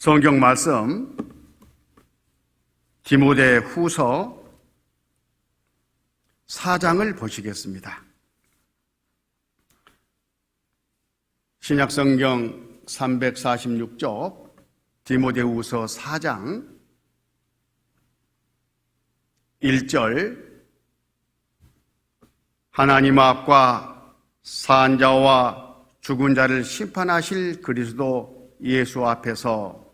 성경 말씀 디모데 후서 4장을 보시겠습니다. 신약성경 346쪽 디모데 후서 4장 1절 하나님 앞과 산 자와 죽은 자를 심판하실 그리스도 예수 앞에서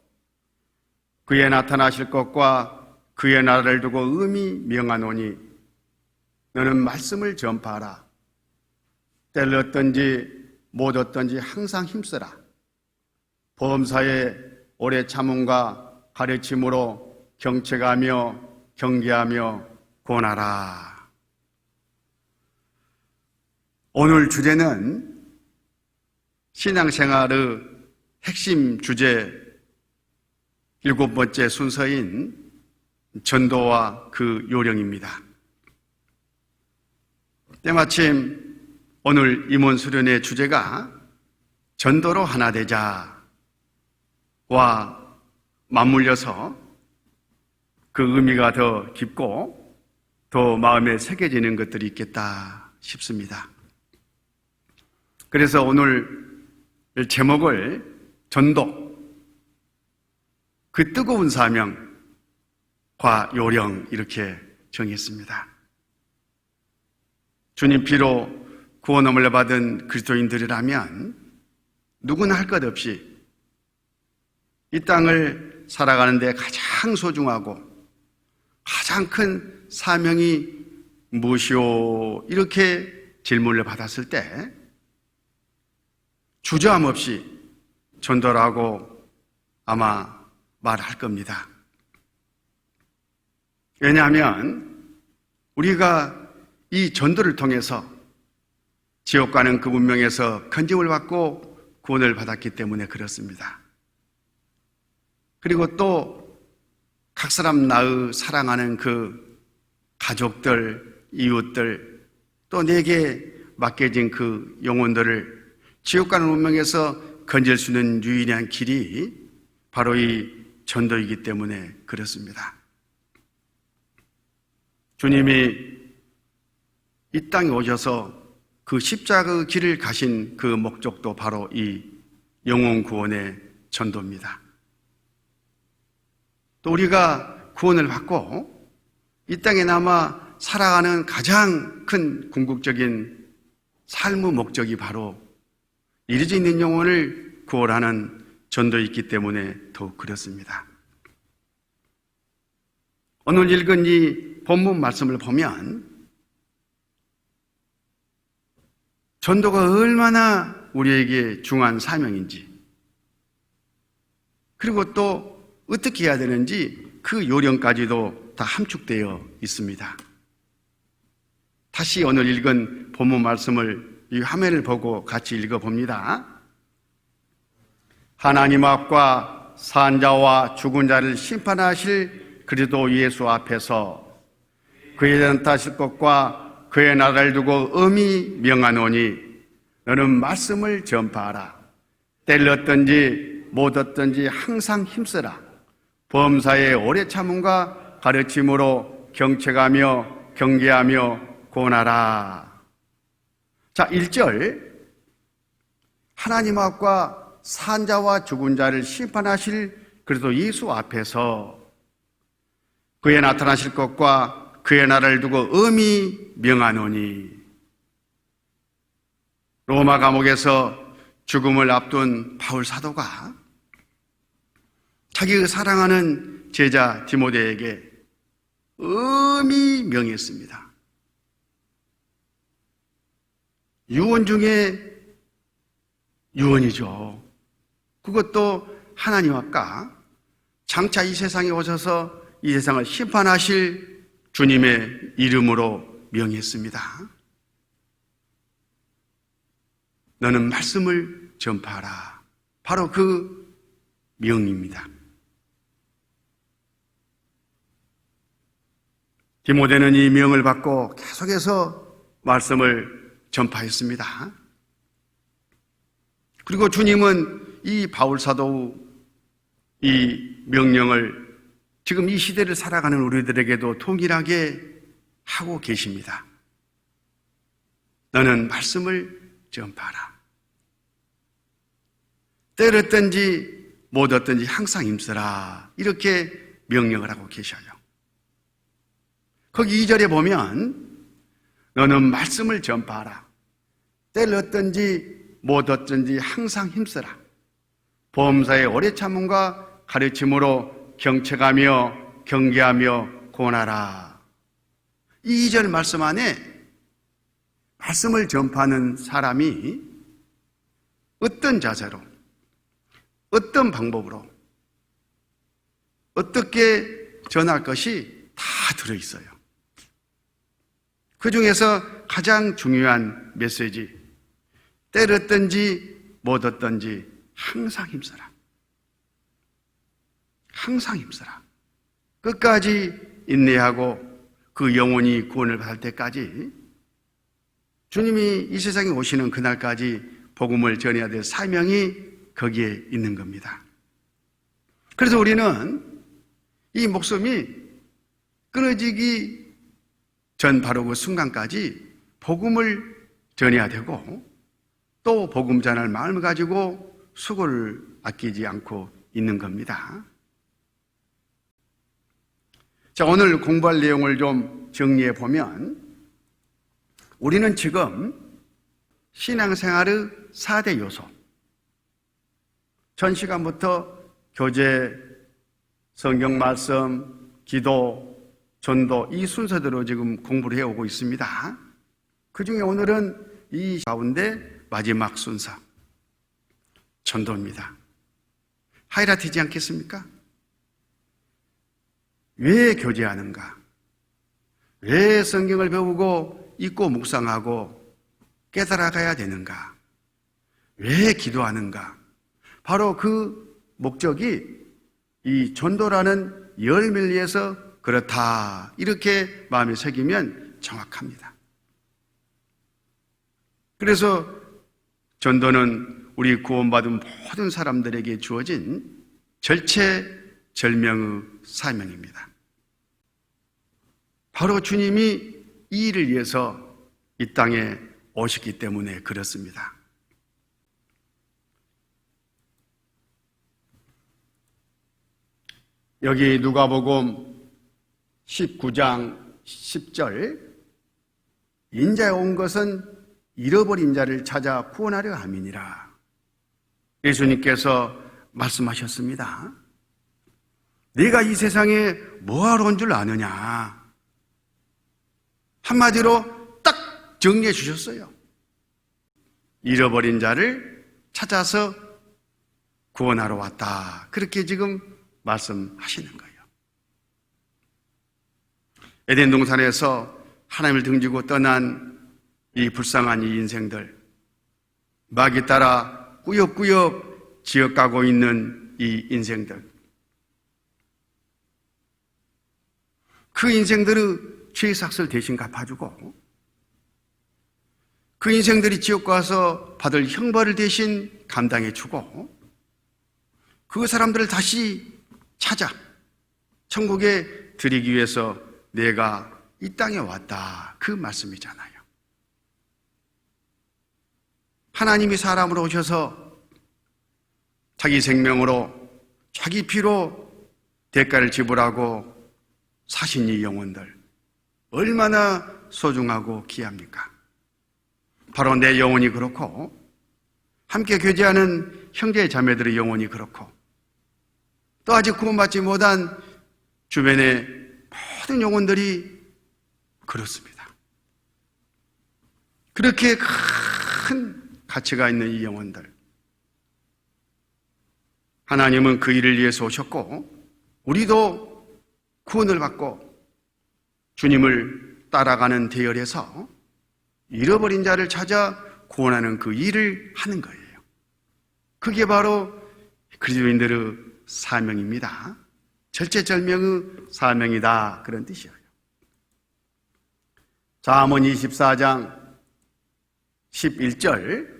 그의 나타나실 것과 그의 나라를 두고 음이 명하노니 너는 말씀을 전파하라. 때를 얻든지 못 얻든지 항상 힘쓰라. 범사에 오래 참음과 가르침으로 경책하며 경계하며 권하라. 오늘 주제는 신앙생활의 핵심 주제 7번째 순서인 전도와 그 요령입니다. 때마침 오늘 임원 수련의 주제가 전도로 하나 되자와 맞물려서 그 의미가 더 깊고 더 마음에 새겨지는 것들이 있겠다 싶습니다. 그래서 오늘 제목을 전도, 그 뜨거운 사명과 요령 이렇게 정했습니다. 주님 피로 구원함을 받은 그리스도인들이라면 누구나 할 것 없이 이 땅을 살아가는 데 가장 소중하고 가장 큰 사명이 무엇이오? 이렇게 질문을 받았을 때 주저함 없이 전도라고 아마 말할 겁니다. 왜냐하면 우리가 이 전도를 통해서 지옥 가는 그 운명에서 건짐을 받고 구원을 받았기 때문에 그렇습니다. 그리고 또 각 사람 나의 사랑하는 그 가족들, 이웃들, 또 내게 맡겨진 그 영혼들을 지옥 가는 운명에서 건질 수 있는 유일한 길이 바로 이 전도이기 때문에 그렇습니다. 주님이 이 땅에 오셔서 그 십자가의 길을 가신 그 목적도 바로 이 영혼 구원의 전도입니다. 또 우리가 구원을 받고 이 땅에 남아 살아가는 가장 큰 궁극적인 삶의 목적이 바로 이르지 있는 영혼을 구원하는 전도있기 때문에 더욱 그렇습니다. 오늘 읽은 이 본문 말씀을 보면 전도가 얼마나 우리에게 중요한 사명인지, 그리고 또 어떻게 해야 되는지 그 요령까지도 다 함축되어 있습니다. 다시 오늘 읽은 본문 말씀을 이 화면을 보고 같이 읽어봅니다. 하나님 앞과 산 자와 죽은 자를 심판하실 그리스도 예수 앞에서 그에 나타나실 것과 그의 나라를 두고 엄히 명하노니 너는 말씀을 전파하라. 때를 얻든지 못 얻든지 항상 힘쓰라. 범사에 오래 참음과 가르침으로 경책하며 경계하며 권하라. 자, 1절 하나님 앞과 산 자와 죽은 자를 심판하실 그리스도 예수 앞에서 그의 나타나실 것과 그의 나라를 두고 엄히 명하노니. 로마 감옥에서 죽음을 앞둔 바울 사도가 자기가 사랑하는 제자 디모데에게 엄히 명했습니다. 유언 중에 유언이죠. 그것도 하나님 앞과 장차 이 세상에 오셔서 이 세상을 심판하실 주님의 이름으로 명했습니다. 너는 말씀을 전파하라. 바로 그 명입니다. 디모데는 이 명을 받고 계속해서 말씀을 전파했습니다. 그리고 주님은 이 바울 사도 이 명령을 지금 이 시대를 살아가는 우리들에게도 동일하게 하고 계십니다. 너는 말씀을 전파하라. 때렸든지 못 얻든지 항상 힘쓰라. 이렇게 명령을 하고 계셔요. 거기 2절에 보면 너는 말씀을 전파하라. 때를 얻든지 못 얻든지 항상 힘쓰라. 범사의 오래 참음과 가르침으로 경책하며 경계하며 권하라. 이 2절 말씀 안에 말씀을 전파하는 사람이 어떤 자세로, 어떤 방법으로, 어떻게 전할 것이 다 들어있어요. 그 중에서 가장 중요한 메시지, 때렸든지 못 얻든지 항상 힘써라. 항상 힘써라. 끝까지 인내하고 그 영혼이 구원을 받을 때까지 주님이 이 세상에 오시는 그날까지 복음을 전해야 될 사명이 거기에 있는 겁니다. 그래서 우리는 이 목숨이 끊어지기 전 바로 그 순간까지 복음을 전해야 되고 또 복음 전할 마음을 가지고 수고를 아끼지 않고 있는 겁니다. 자, 오늘 공부할 내용을 좀 정리해 보면 우리는 지금 신앙생활의 4대 요소, 전 시간부터 교제, 성경 말씀, 기도, 전도 이 순서대로 지금 공부를 해오고 있습니다. 그 중에 오늘은 이 가운데 마지막 순서, 전도입니다. 하이라이트지 않겠습니까? 왜 교제하는가? 왜 성경을 배우고 읽고 묵상하고 깨달아가야 되는가? 왜 기도하는가? 바로 그 목적이 이 전도라는 열매를 위해서 그렇다. 이렇게 마음에 새기면 정확합니다. 그래서 전도는 우리 구원받은 모든 사람들에게 주어진 절체절명의 사명입니다. 바로 주님이 이 일을 위해서 이 땅에 오셨기 때문에 그렇습니다. 여기 누가복음 19장 10절, 인자에 온 것은 잃어버린 자를 찾아 구원하려 함이니라. 예수님께서 말씀하셨습니다. 네가 이 세상에 뭐하러 온 줄 아느냐? 한마디로 딱 정리해 주셨어요. 잃어버린 자를 찾아서 구원하러 왔다. 그렇게 지금 말씀하시는 거예요. 에덴 동산에서 하나님을 등지고 떠난 이 불쌍한 이 인생들, 마귀 따라 꾸역꾸역 지어가고 있는 이 인생들, 그 인생들의 죄의 삭을 대신 갚아주고 그 인생들이 지옥 가서 받을 형벌을 대신 감당해주고 그 사람들을 다시 찾아 천국에 드리기 위해서 내가 이 땅에 왔다. 그 말씀이잖아요. 하나님이 사람으로 오셔서 자기 생명으로 자기 피로 대가를 지불하고 사신 이 영혼들 얼마나 소중하고 귀합니까? 바로 내 영혼이 그렇고 함께 교제하는 형제 자매들의 영혼이 그렇고 또 아직 구원받지 못한 주변의 모든 영혼들이 그렇습니다. 그렇게 큰 가치가 있는 이 영혼들, 하나님은 그 일을 위해서 오셨고 우리도 구원을 받고 주님을 따라가는 대열에서 잃어버린 자를 찾아 구원하는 그 일을 하는 거예요. 그게 바로 그리스도인들의 사명입니다. 절체절명의 사명이다. 그런 뜻이에요. 잠언 24장 11절,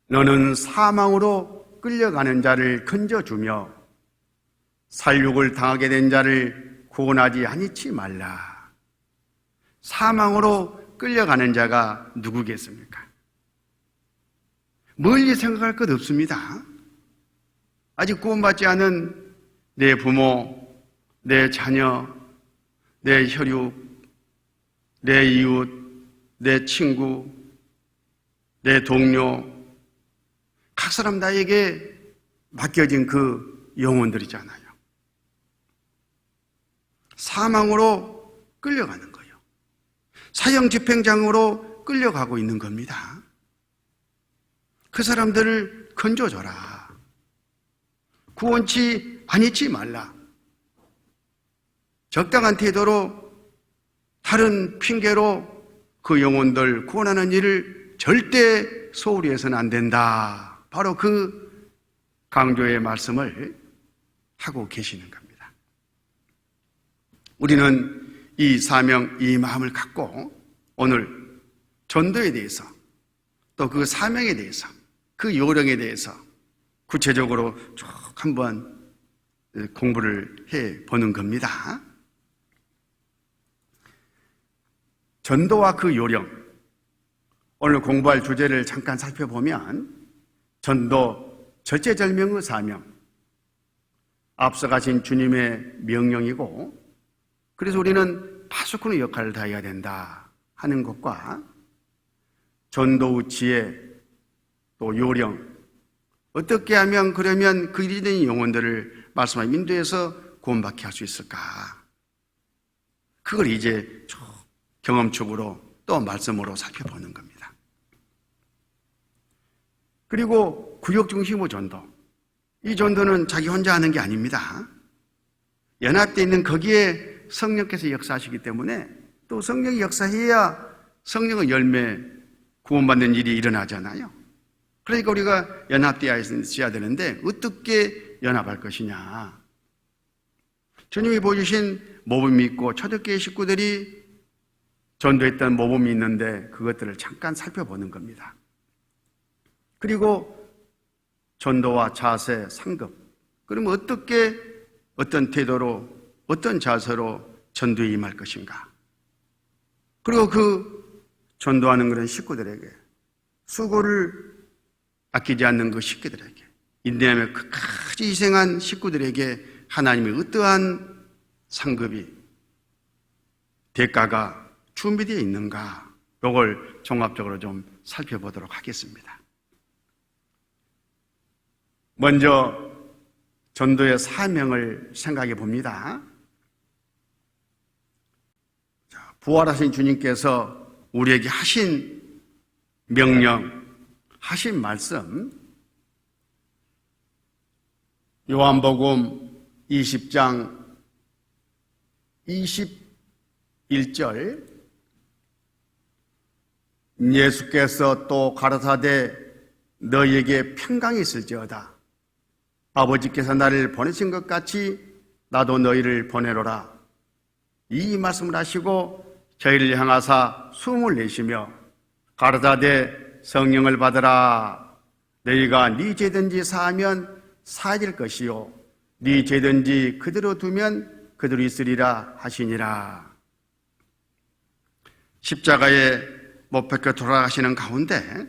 너는 사망으로 끌려가는 자를 건져주며 살육을 당하게 된 자를 구원하지 아니치 말라. 사망으로 끌려가는 자가 누구겠습니까? 멀리 생각할 것 없습니다. 아직 구원받지 않은 내 부모, 내 자녀, 내 혈육, 내 이웃, 내 친구, 내 동료, 각 사람 나에게 맡겨진 그 영혼들이잖아요. 사망으로 끌려가는 거예요. 사형 집행장으로 끌려가고 있는 겁니다. 그 사람들을 건져줘라. 구원치 아니치 말라. 적당한 태도로 다른 핑계로 그 영혼들 구원하는 일을 절대 소홀히 해서는 안 된다. 바로 그 강조의 말씀을 하고 계시는 겁니다. 우리는 이 사명, 이 마음을 갖고 오늘 전도에 대해서 또 그 사명에 대해서 그 요령에 대해서 구체적으로 쭉 한번 공부를 해 보는 겁니다. 전도와 그 요령, 오늘 공부할 주제를 잠깐 살펴보면 전도 절제절명의 사명, 앞서가신 주님의 명령이고, 그래서 우리는 파수꾼의 역할을 다해야 된다 하는 것과 전도의 지혜 또 요령, 어떻게 하면 그러면 그 잃어진 영혼들을 말씀하신 인도에서 구원받게 할 수 있을까? 그걸 이제 경험적으로 또 말씀으로 살펴보는 겁니다. 그리고 구역 중심의 전도. 이 전도는 자기 혼자 하는 게 아닙니다. 연합되어 있는 거기에 성령께서 역사하시기 때문에 또 성령이 역사해야 성령의 열매, 구원받는 일이 일어나잖아요. 그러니까 우리가 연합되어 있어야 되는데 어떻게 연합할 것이냐. 주님이 보여주신 모범이 있고 초대교회 식구들이 전도했던 모범이 있는데 그것들을 잠깐 살펴보는 겁니다. 그리고 전도와 자세, 상급. 그러면 어떻게, 어떤 태도로, 어떤 자세로 전도에 임할 것인가. 그리고 그 전도하는 그런 식구들에게, 수고를 아끼지 않는 그 식구들에게, 인내하며 끝까지 희생한 식구들에게 하나님의 어떠한 상급이, 대가가 준비되어 있는가, 이걸 종합적으로 좀 살펴보도록 하겠습니다. 먼저 전도의 사명을 생각해 봅니다. 부활하신 주님께서 우리에게 하신 명령, 하신 말씀, 요한복음 20장 21절, 예수께서 또 가라사대 너희에게 평강이 있을지어다. 아버지께서 나를 보내신 것 같이 나도 너희를 보내노라. 이 말씀을 하시고 저희를 향하사 숨을 내쉬며 가라사대 성령을 받으라. 너희가 네 죄든지 사하면 사해질 것이요 네 죄든지 그대로 두면 그대로 있으리라 하시니라. 십자가에 못 박혀 돌아가시는 가운데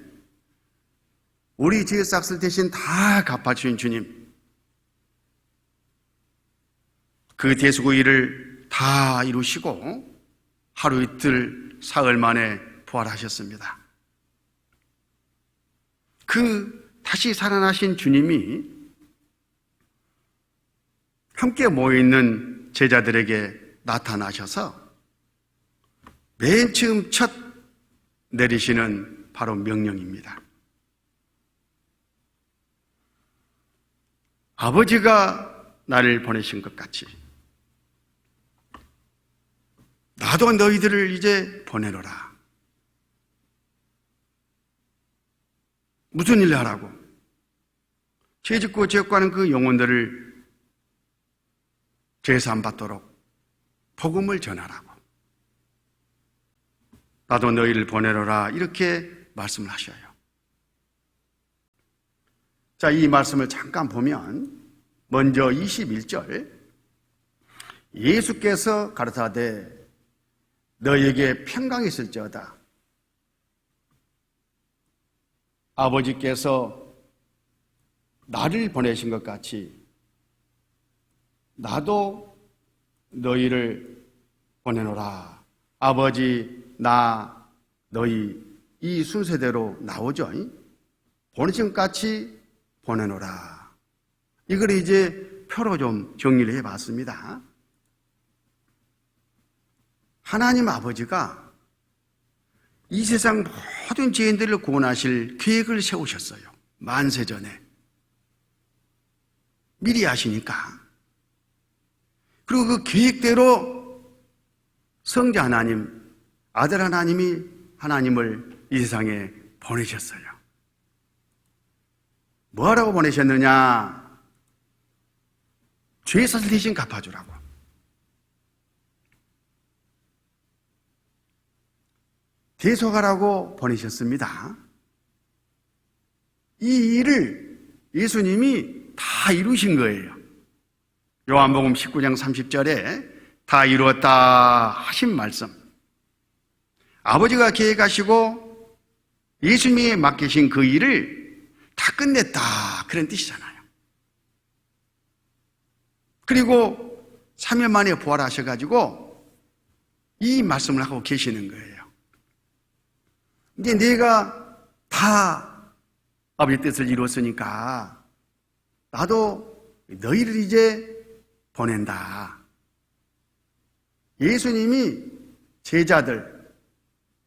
우리 죄의 싹을 대신 다 갚아주신 주님, 그 대수고 일을 다 이루시고 하루 이틀 사흘 만에 부활하셨습니다. 그 다시 살아나신 주님이 함께 모여있는 제자들에게 나타나셔서 맨 처음 첫 내리시는 바로 명령입니다. 아버지가 나를 보내신 것 같이 나도 너희들을 이제 보내노라. 무슨 일을 하라고? 죄 짓고 죄악하는 그 영혼들을 죄사함 받도록 복음을 전하라고. 나도 너희를 보내노라. 이렇게 말씀을 하셔요. 자, 이 말씀을 잠깐 보면 먼저 21절 예수께서 가르치되 너에게 평강이 있을지어다. 아버지께서 나를 보내신 것 같이 나도 너희를 보내노라. 아버지, 나, 너희 이 순서대로 나오죠. 보내신 것 같이 보내노라. 이걸 이제 표로 좀 정리를 해봤습니다. 하나님 아버지가 이 세상 모든 죄인들을 구원하실 계획을 세우셨어요. 만세 전에. 미리 아시니까. 그리고 그 계획대로 성자 하나님, 아들 하나님이 하나님을 이 세상에 보내셨어요. 뭐하라고 보내셨느냐? 죄사슬 대신 갚아주라고. 대속하라고 보내셨습니다. 이 일을 예수님이 다 이루신 거예요. 요한복음 19장 30절에 다 이루었다 하신 말씀. 아버지가 계획하시고 예수님이 맡기신 그 일을 다 끝냈다 그런 뜻이잖아요. 그리고 3일 만에 부활하셔가지고 이 말씀을 하고 계시는 거예요. 이제 내가 다 아버지 뜻을 이루었으니까 나도 너희를 이제 보낸다. 예수님이 제자들,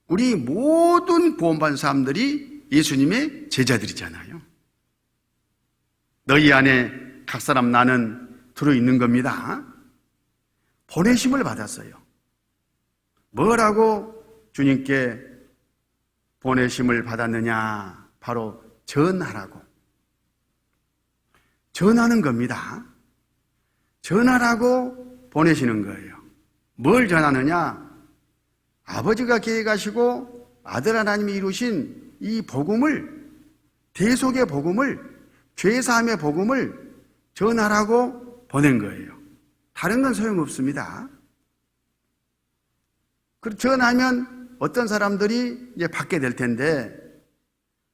우리 모든 구원받은 사람들이 예수님의 제자들이잖아요. 너희 안에 각 사람 나는 들어있는 겁니다. 보내심을 받았어요. 뭐라고 주님께 보내심을 받았느냐? 바로 전하라고. 전하는 겁니다. 전하라고 보내시는 거예요. 뭘 전하느냐? 아버지가 계획하시고 아들 하나님이 이루신 이 복음을, 대속의 복음을, 죄사함의 복음을 전하라고 보낸 거예요. 다른 건 소용없습니다. 그리고 전하면 어떤 사람들이 이제 받게 될 텐데,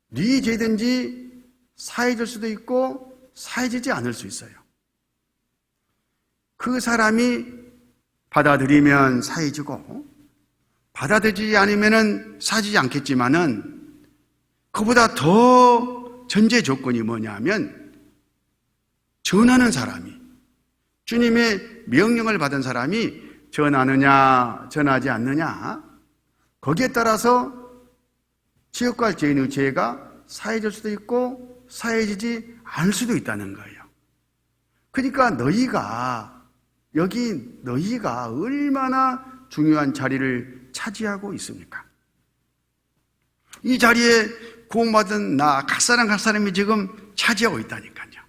네 죄든지 사해질 수도 있고 사해지지 않을 수 있어요. 그 사람이 받아들이면 사해지고 받아들이지 않으면 사해지지 않겠지만은 그보다 더 전제 조건이 뭐냐면 전하는 사람이, 주님의 명령을 받은 사람이 전하느냐 전하지 않느냐, 거기에 따라서 지옥과 죄인의 죄가 사해질 수도 있고 사해지지 않을 수도 있다는 거예요. 그러니까 너희가 얼마나 중요한 자리를 차지하고 있습니까? 이 자리에 구원받은 나 각 사람이 지금 차지하고 있다니까요.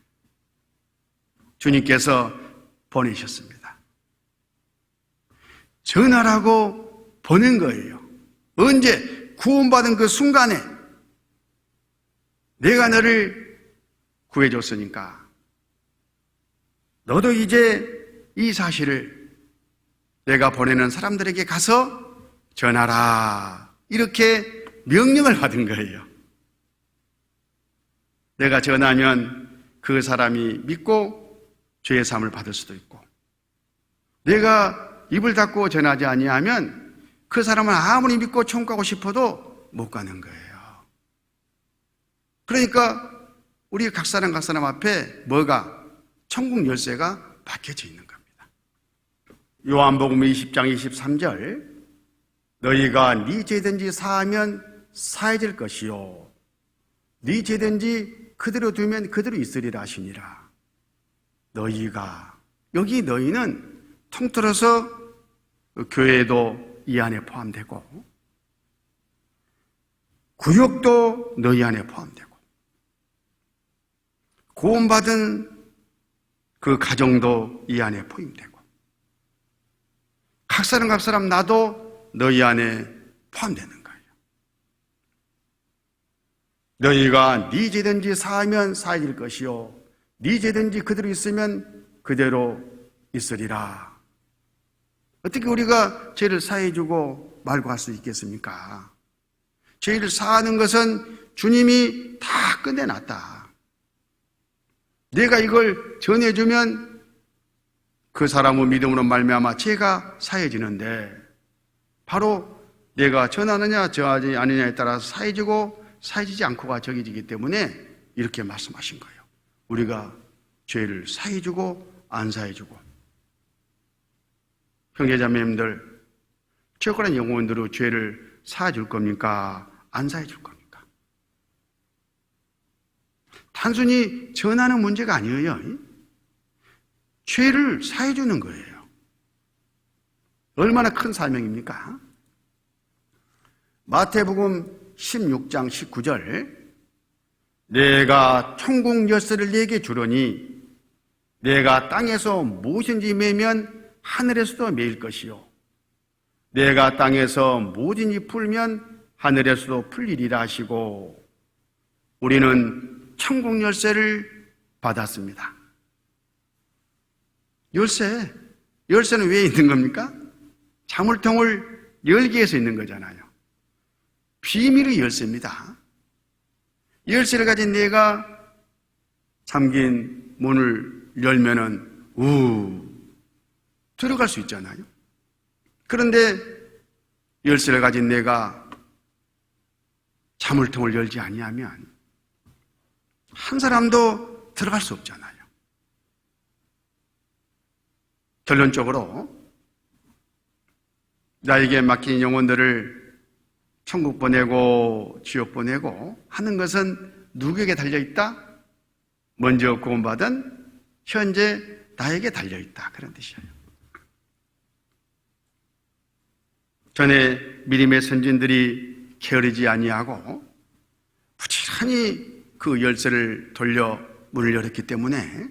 주님께서 보내셨습니다. 전하라고 보낸 거예요. 언제? 구원받은 그 순간에 내가 너를 구해줬으니까 너도 이제 이 사실을 내가 보내는 사람들에게 가서 전하라, 이렇게 명령을 받은 거예요. 내가 전하면 그 사람이 믿고 죄의 사함을 받을 수도 있고, 내가 입을 닫고 전하지 아니하면 그 사람은 아무리 믿고 천국 가고 싶어도 못 가는 거예요. 그러니까 우리 각 사람 앞에 뭐가? 천국 열쇠가 박혀져 있는 겁니다. 요한복음 20장 23절 너희가 네 죄든지 사하면 사해질 것이요 네 죄든지 그대로 두면 그대로 있으리라 하시니라. 너희가, 여기 너희는 통틀어서 교회도 이 안에 포함되고 구역도 너희 안에 포함되고 구원받은 그 가정도 이 안에 포함되고 각 사람 나도 너희 안에 포함되는 거예요. 너희가 네 죄든지 사하면 사해질 것이요 네 죄든지 그대로 있으면 그대로 있으리라. 어떻게 우리가 죄를 사해주고 말고 할 수 있겠습니까? 죄를 사하는 것은 주님이 다 끝내놨다. 내가 이걸 전해주면 그 사람의 믿음으로 말미암아 죄가 사해지는데, 바로 내가 전하느냐 전하지 않느냐에 따라서 사해지고 사해지지 않고가 정해지기 때문에 이렇게 말씀하신 거예요. 우리가 죄를 사해주고 안 사해주고. 형제자매님들, 지옥가는 영혼들로 죄를 사해줄 겁니까? 안 사해줄 겁니까? 단순히 전하는 문제가 아니에요. 죄를 사해주는 거예요. 얼마나 큰 사명입니까? 마태복음 16장 19절, 내가 천국 열쇠를 네게 주려니 내가 땅에서 무엇인지 매면 하늘에서도 매일 것이요 내가 땅에서 무엇인지 풀면 하늘에서도 풀리리라 하시고, 우리는 천국 열쇠를 받았습니다. 열쇠는 왜 있는 겁니까? 자물통을 열기 위해서 있는 거잖아요. 비밀의 열쇠입니다. 열쇠를 가진 내가 잠긴 문을 열면은 들어갈 수 있잖아요. 그런데 열쇠를 가진 내가 자물통을 열지 아니하면 한 사람도 들어갈 수 없잖아요. 결론적으로 나에게 맡긴 영혼들을 천국 보내고 지옥 보내고 하는 것은 누구에게 달려있다? 먼저 구원받은 현재 나에게 달려있다, 그런 뜻이에요. 전에 믿음의 선진들이 게으르지 아니하고 부지런히 그 열쇠를 돌려 문을 열었기 때문에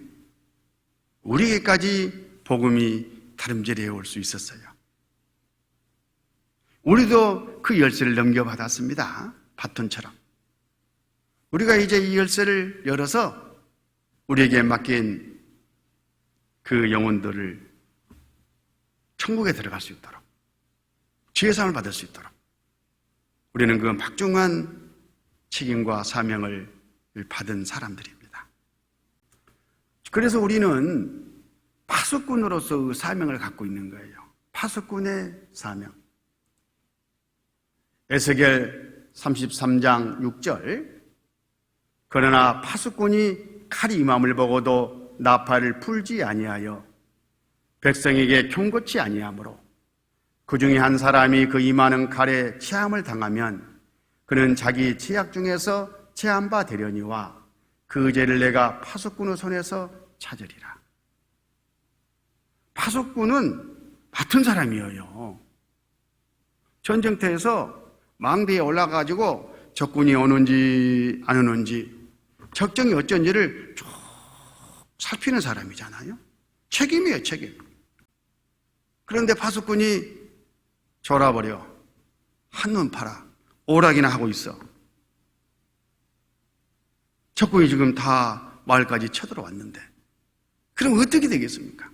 우리에게까지 복음이 다름질해 올 수 있었어요. 우리도 그 열쇠를 넘겨받았습니다. 바톤처럼. 우리가 이제 이 열쇠를 열어서 우리에게 맡긴 그 영혼들을 천국에 들어갈 수 있도록, 지혜상을 받을 수 있도록 우리는 그 막중한 책임과 사명을 받은 사람들입니다. 그래서 우리는 파수꾼으로서 그 사명을 갖고 있는 거예요. 파수꾼의 사명. 에스겔 33장 6절, 그러나 파수꾼이 칼이 임함을 보고도 나팔을 풀지 아니하여 백성에게 경고치 아니하므로 그 중에 한 사람이 그 임하는 칼에 체함을 당하면 그는 자기 죄악 중에서 체한 바 되려니와 그 죄를 내가 파수꾼의 손에서 찾으리라. 파수꾼은 맡은 사람이에요. 전쟁터에서 망대에 올라가가지고 적군이 오는지 안 오는지, 적정이 어쩐지를 쭉 살피는 사람이잖아요. 책임이에요, 책임. 그런데 파수꾼이 졸아버려. 한눈 팔아. 오락이나 하고 있어. 적군이 지금 다 마을까지 쳐들어왔는데, 그럼 어떻게 되겠습니까?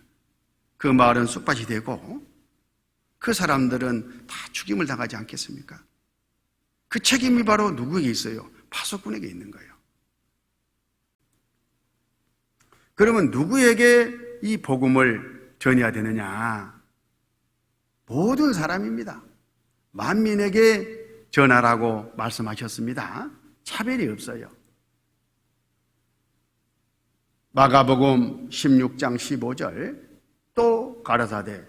그 마을은 쑥밭이 되고 그 사람들은 다 죽임을 당하지 않겠습니까? 그 책임이 바로 누구에게 있어요? 파수꾼에게 있는 거예요. 그러면 누구에게 이 복음을 전해야 되느냐? 모든 사람입니다. 만민에게 전하라고 말씀하셨습니다. 차별이 없어요. 마가복음 16장 15절, 또 가라사대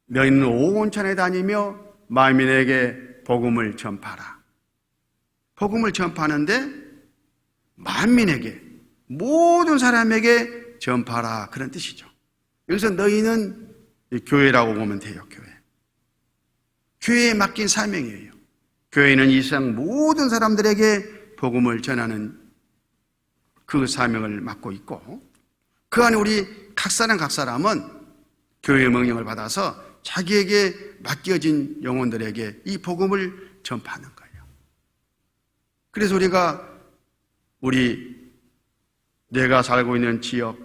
너희는 오온천에 다니며 만민에게 복음을 전파하라. 복음을 전파하는데 만민에게, 모든 사람에게 전파하라, 그런 뜻이죠. 여기서 너희는 교회라고 보면 돼요. 교회에 맡긴 사명이에요. 교회는 이 세상 모든 사람들에게 복음을 전하는 그 사명을 맡고 있고, 그 안에 우리 각 사람은 교회의 명령을 받아서 자기에게 맡겨진 영혼들에게 이 복음을 전파하는 거예요. 그래서 내가 살고 있는 지역,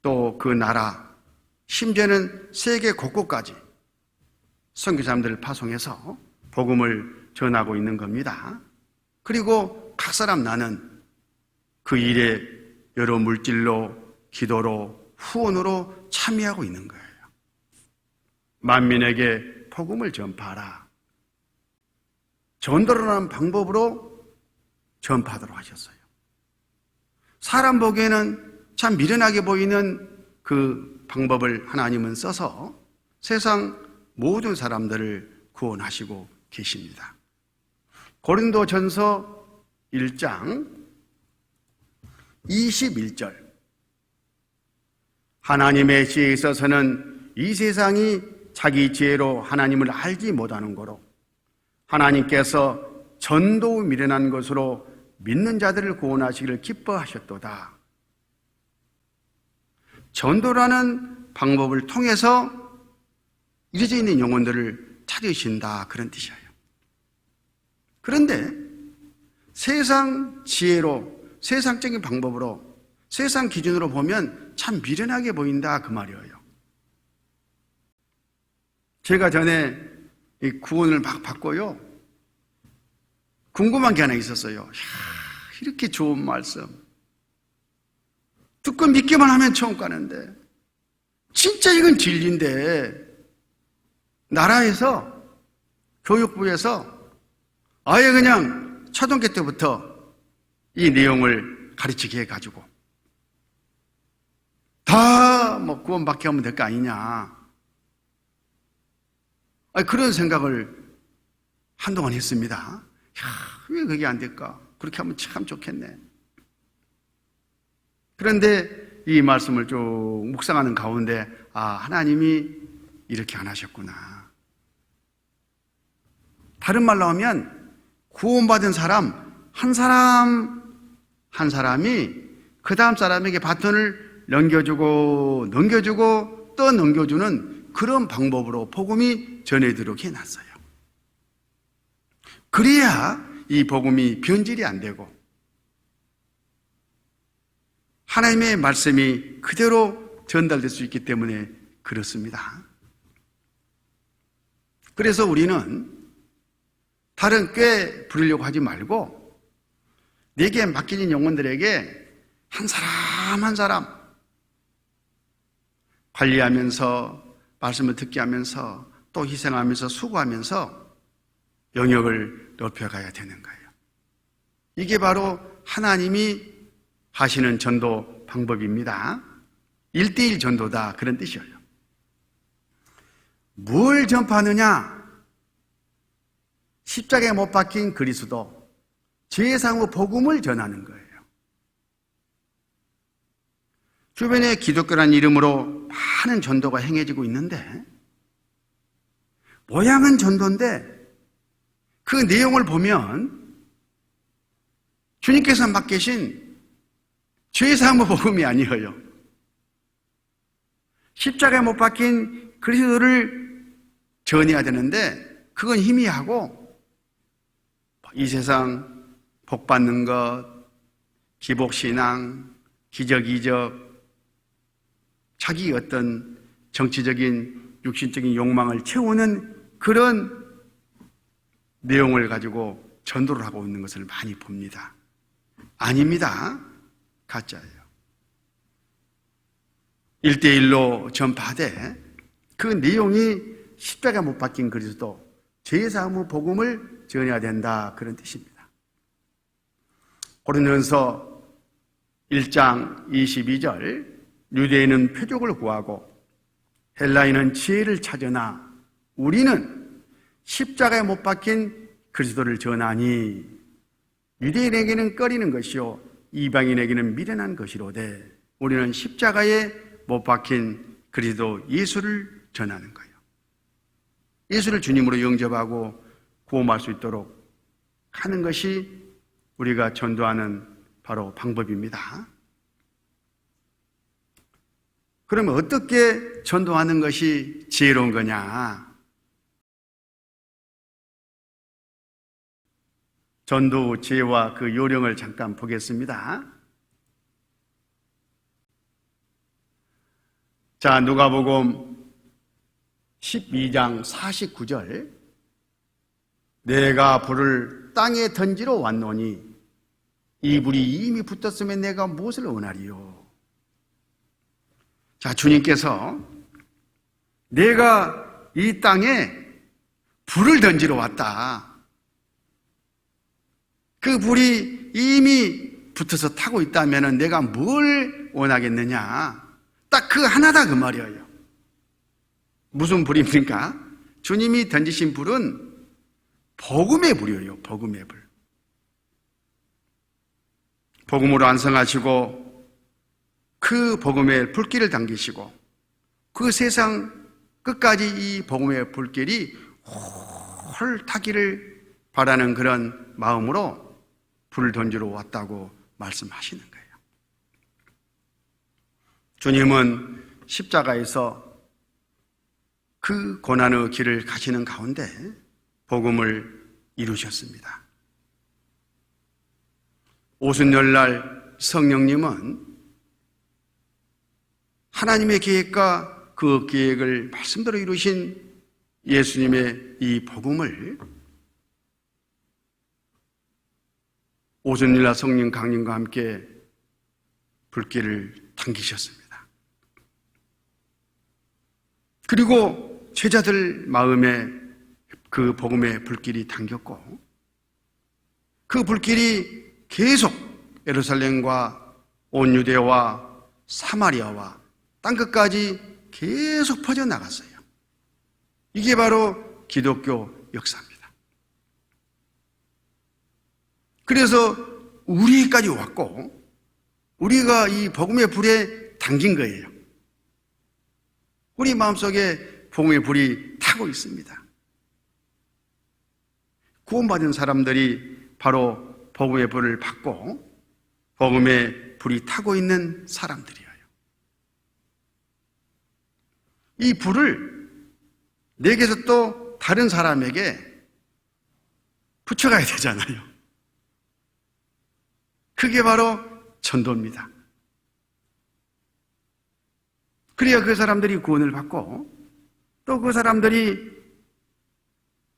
또 그 나라, 심지어는 세계 곳곳까지 선교사님들을 파송해서 복음을 전하고 있는 겁니다. 그리고 각 사람 나는 그 일에 여러 물질로, 기도로, 후원으로 참여하고 있는 거예요. 만민에게 복음을 전파하라. 전도라는 방법으로 전파하도록 하셨어요. 사람 보기에는 참 미련하게 보이는 그 방법을 하나님은 써서 세상 모든 사람들을 구원하시고 계십니다. 고린도전서 1장 21절, 하나님의 지혜에 있어서는 이 세상이 자기 지혜로 하나님을 알지 못하는 거로 하나님께서 전도 미련한 것으로 믿는 자들을 구원하시기를 기뻐하셨도다. 전도라는 방법을 통해서 잊어져 있는 영혼들을 찾으신다, 그런 뜻이에요. 그런데 세상 지혜로, 세상적인 방법으로, 세상 기준으로 보면 참 미련하게 보인다, 그 말이에요. 제가 전에 이 구원을 막 받고요, 궁금한 게 하나 있었어요. 이렇게 좋은 말씀 듣고 믿기만 하면 천국 가는데, 진짜 이건 진리인데 나라에서, 교육부에서 아예 그냥 초등학교 때부터 이 내용을 가르치게 해가지고 다 뭐 구원받게 하면 될 거 아니냐, 그런 생각을 한동안 했습니다. 왜 그게 안 될까? 그렇게 하면 참 좋겠네. 그런데 이 말씀을 쭉 묵상하는 가운데, 하나님이 이렇게 안 하셨구나. 다른 말로 하면 구원받은 사람 한 사람이 그 다음 사람에게 바톤을 넘겨주고 또 넘겨주는 그런 방법으로 복음이 전해지도록 해놨어요. 그래야 이 복음이 변질이 안 되고 하나님의 말씀이 그대로 전달될 수 있기 때문에 그렇습니다. 그래서 우리는 다른 꾀 부리려고 하지 말고 내게 맡겨진 영혼들에게 한 사람 한 사람 관리하면서, 말씀을 듣게 하면서, 또 희생하면서, 수고하면서 영역을 높여가야 되는 거예요. 이게 바로 하나님이 하시는 전도 방법입니다. 1:1 전도다, 그런 뜻이에요. 뭘 전파하느냐? 십자가에 못 박힌 그리스도, 죄사함의 복음을 전하는 거예요. 주변에 기독교라는 이름으로 많은 전도가 행해지고 있는데, 모양은 전도인데 그 내용을 보면 주님께서 맡기신 죄사함의 복음이 아니에요. 십자가에 못 박힌 그리스도를 전해야 되는데 그건 희미하고, 이 세상 복 받는 것, 기복신앙, 기적이적, 자기 어떤 정치적인 육신적인 욕망을 채우는 그런 내용을 가지고 전도를 하고 있는 것을 많이 봅니다. 아닙니다. 가짜예요. 1:1로 전파하되 그 내용이 십자가 못 박힌 그리스도, 죄사함의 복음을 전해야 된다, 그런 뜻입니다. 고린도전서 1장 22절, 유대인은 표적을 구하고 헬라인은 지혜를 찾으나 우리는 십자가에 못 박힌 그리스도를 전하니 유대인에게는 꺼리는 것이요 이방인에게는 미련한 것이로되 우리는 십자가에 못 박힌 그리스도 예수를 전하는 거예요. 예수를 주님으로 영접하고 구원할 수 있도록 하는 것이 우리가 전도하는 바로 방법입니다. 그러면 어떻게 전도하는 것이 지혜로운 거냐? 전도 지혜와 그 요령을 잠깐 보겠습니다. 자, 누가복음 12장 49절. 내가 불을 땅에 던지러 왔노니 이 불이 이미 붙었으면 내가 무엇을 원하리요? 자, 주님께서 내가 이 땅에 불을 던지러 왔다. 그 불이 이미 붙어서 타고 있다면 내가 뭘 원하겠느냐? 딱 그 하나다 그 말이에요. 무슨 불입니까? 주님이 던지신 불은 복음의 불이에요. 복음의 불. 복음으로 완성하시고 그 복음의 불길을 당기시고 그 세상 끝까지 이 복음의 불길이 홀 타기를 바라는 그런 마음으로 불을 던지러 왔다고 말씀하시는 거예요. 주님은 십자가에서 그 고난의 길을 가시는 가운데 복음을 이루셨습니다. 오순절날 성령님은 하나님의 계획과 그 계획을 말씀대로 이루신 예수님의 이 복음을 오순절날 성령 강림과 함께 불길을 당기셨습니다. 그리고 제자들 마음에 그 복음의 불길이 당겼고 그 불길이 계속 예루살렘과 온 유대와 사마리아와 땅끝까지 계속 퍼져나갔어요. 이게 바로 기독교 역사입니다. 그래서 우리까지 왔고 우리가 이 복음의 불에 당긴 거예요. 우리 마음속에 복음의 불이 타고 있습니다. 구원받은 사람들이 바로 복음의 불을 받고 복음의 불이 타고 있는 사람들이에요. 이 불을 내게서 또 다른 사람에게 붙여가야 되잖아요. 그게 바로 전도입니다. 그래야 그 사람들이 구원을 받고 또 그 사람들이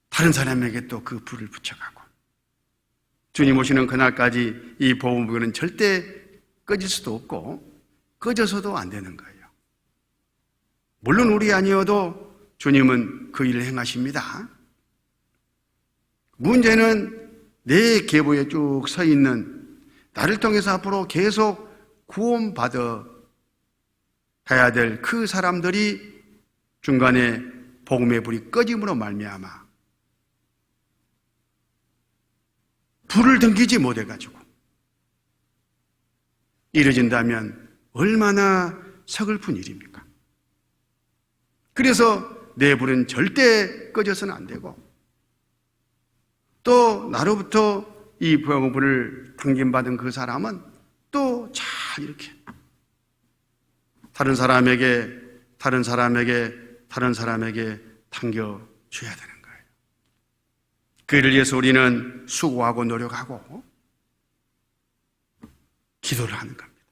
다른 사람에게 또 그 불을 붙여가고 주님 오시는 그날까지 이 복음은 절대 꺼질 수도 없고 꺼져서도 안 되는 거예요. 물론 우리 아니어도 주님은 그 일을 행하십니다. 문제는 내 계보에 쭉 서 있는 나를 통해서 앞으로 계속 구원받아 가야 될 그 사람들이 중간에 복음의 불이 꺼짐으로 말미암아 불을 던지지 못해가지고 이뤄진다면 얼마나 서글픈 일입니까? 그래서 내 불은 절대 꺼져서는 안 되고 또 나로부터 이 불을 당김받은 그 사람은 또 잘 이렇게 다른 사람에게 당겨줘야 되는 거예요. 그 일을 위해서 우리는 수고하고 노력하고 기도를 하는 겁니다.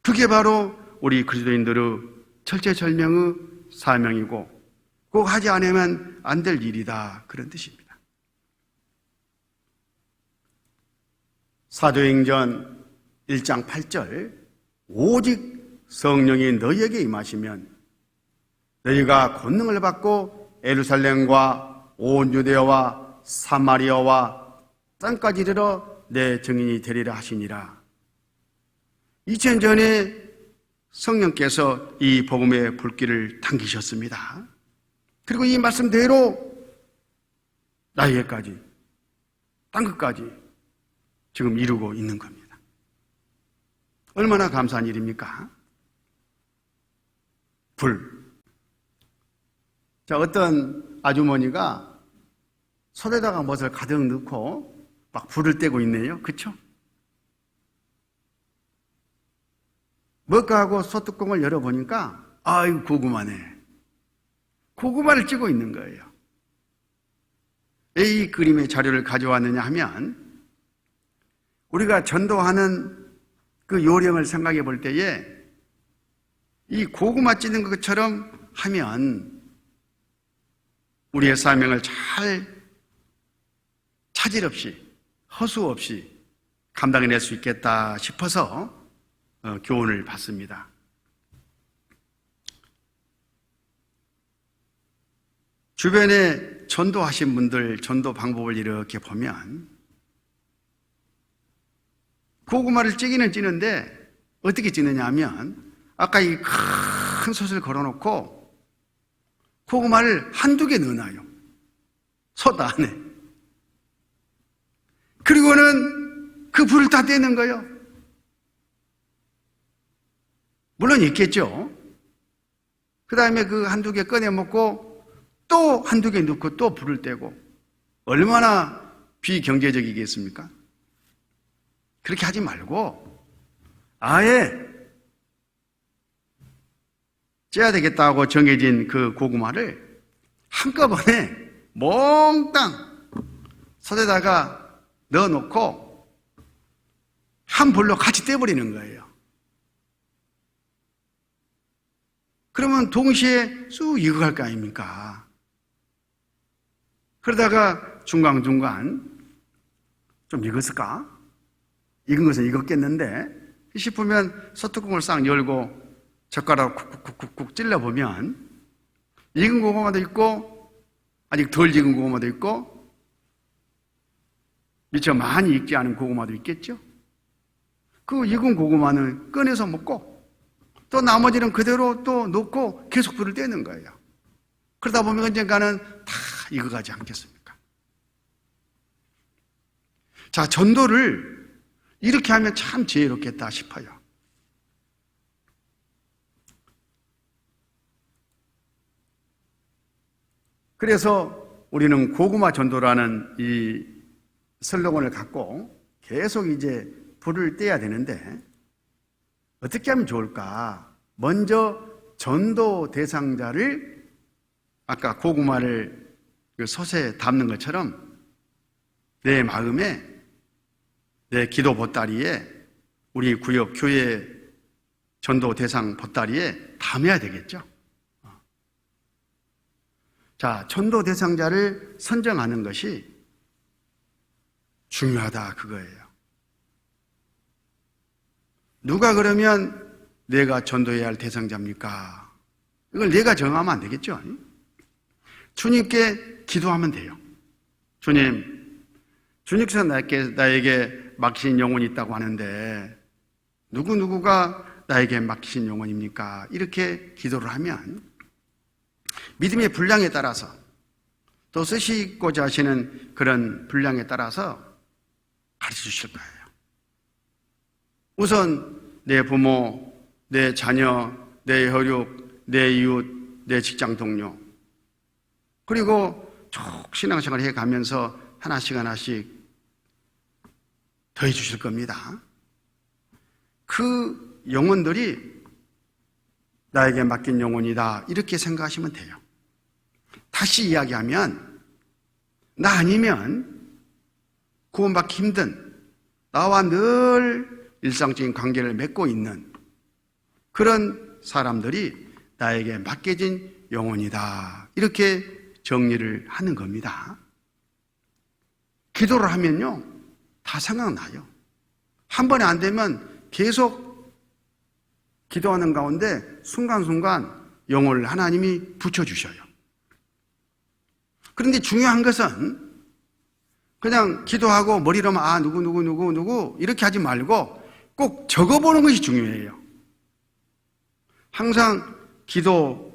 그게 바로 우리 그리스도인들의 철제절명의 사명이고 꼭 하지 않으면 안 될 일이다, 그런 뜻입니다. 사도행전 1장 8절 오직 성령이 너희에게 임하시면 너희가 권능을 받고 예루살렘과 온 유대와 사마리아와 땅까지 이르러 내 증인이 되리라 하시니라. 2000년 전에 성령께서 이 복음의 불길을 당기셨습니다. 그리고 이 말씀대로 나에게까지 땅끝까지 지금 이루고 있는 겁니다. 얼마나 감사한 일입니까? 불. 자, 어떤 아주머니가 손에다가 무엇을 가득 넣고 막 불을 떼고 있네요. 그렇죠? 뭘까 하고 소뚜껑을 열어보니까 아이고 고구마네. 고구마를 찌고 있는 거예요. 이 그림의 자료를 가져왔느냐 하면 우리가 전도하는 그 요령을 생각해 볼 때에 이 고구마 찢는 것처럼 하면 우리의 사명을 잘 차질 없이 허수 없이 감당해낼 수 있겠다 싶어서 교훈을 받습니다. 주변에 전도하신 분들 전도 방법을 이렇게 보면 고구마를 찌기는 찌는데 어떻게 찌느냐 하면 아까 이 큰 솥을 걸어놓고 고구마를 한두 개 넣어놔요. 솥 안에. 그리고는 그 불을 다 떼는 거예요. 물론 있겠죠. 그 다음에 그 한두 개 꺼내 먹고 또 한두 개 넣고 또 불을 떼고 얼마나 비경제적이겠습니까? 그렇게 하지 말고 아예 쪄야 되겠다고 정해진 그 고구마를 한꺼번에 몽땅 솥에다가 넣어놓고 한 불로 같이 떼버리는 거예요. 그러면 동시에 쑥 익어갈 거 아닙니까? 그러다가 중간중간 좀 익었을까? 익은 것은 익었겠는데 싶으면 솥뚜껑을 싹 열고 젓가락으로 쿡쿡쿡쿡 찔러보면 익은 고구마도 있고 아직 덜 익은 고구마도 있고 미처 많이 익지 않은 고구마도 있겠죠. 그 익은 고구마는 꺼내서 먹고 또 나머지는 그대로 또 놓고 계속 불을 떼는 거예요. 그러다 보면 언젠가는 다 익어가지 않겠습니까? 자, 전도를 이렇게 하면 참 지혜롭겠다 싶어요. 그래서 우리는 고구마 전도라는 이 슬로건을 갖고 계속 이제 불을 떼야 되는데 어떻게 하면 좋을까? 먼저 전도 대상자를 아까 고구마를 그 솥에 담는 것처럼 내 마음에 내 기도 보따리에 우리 구역 교회 전도 대상 보따리에 담아야 되겠죠. 자, 전도 대상자를 선정하는 것이 중요하다 그거예요. 누가 그러면 내가 전도해야 할 대상자입니까? 이걸 내가 정하면 안 되겠죠. 주님께 기도하면 돼요. 주님께서 나에게 맡기신 영혼이 있다고 하는데 누구누구가 나에게 맡기신 영혼입니까? 이렇게 기도를 하면 믿음의 분량에 따라서 또 쓰시고자 하시는 그런 분량에 따라서 가르쳐 주실 거예요. 우선 내 부모, 내 자녀, 내 혈육, 내 이웃, 내 직장 동료 그리고 쭉 신앙생활을 해가면서 하나씩 더해 주실 겁니다. 그 영혼들이 나에게 맡긴 영혼이다 이렇게 생각하시면 돼요. 다시 이야기하면 나 아니면 구원받기 힘든 나와 늘 일상적인 관계를 맺고 있는 그런 사람들이 나에게 맡겨진 영혼이다 이렇게 정리를 하는 겁니다. 기도를 하면요 다 생각나요. 한 번에 안 되면 계속 기도하는 가운데 순간순간 영혼을 하나님이 붙여주셔요. 그런데 중요한 것은 그냥 기도하고 머리로만 누구 이렇게 하지 말고 꼭 적어보는 것이 중요해요. 항상 기도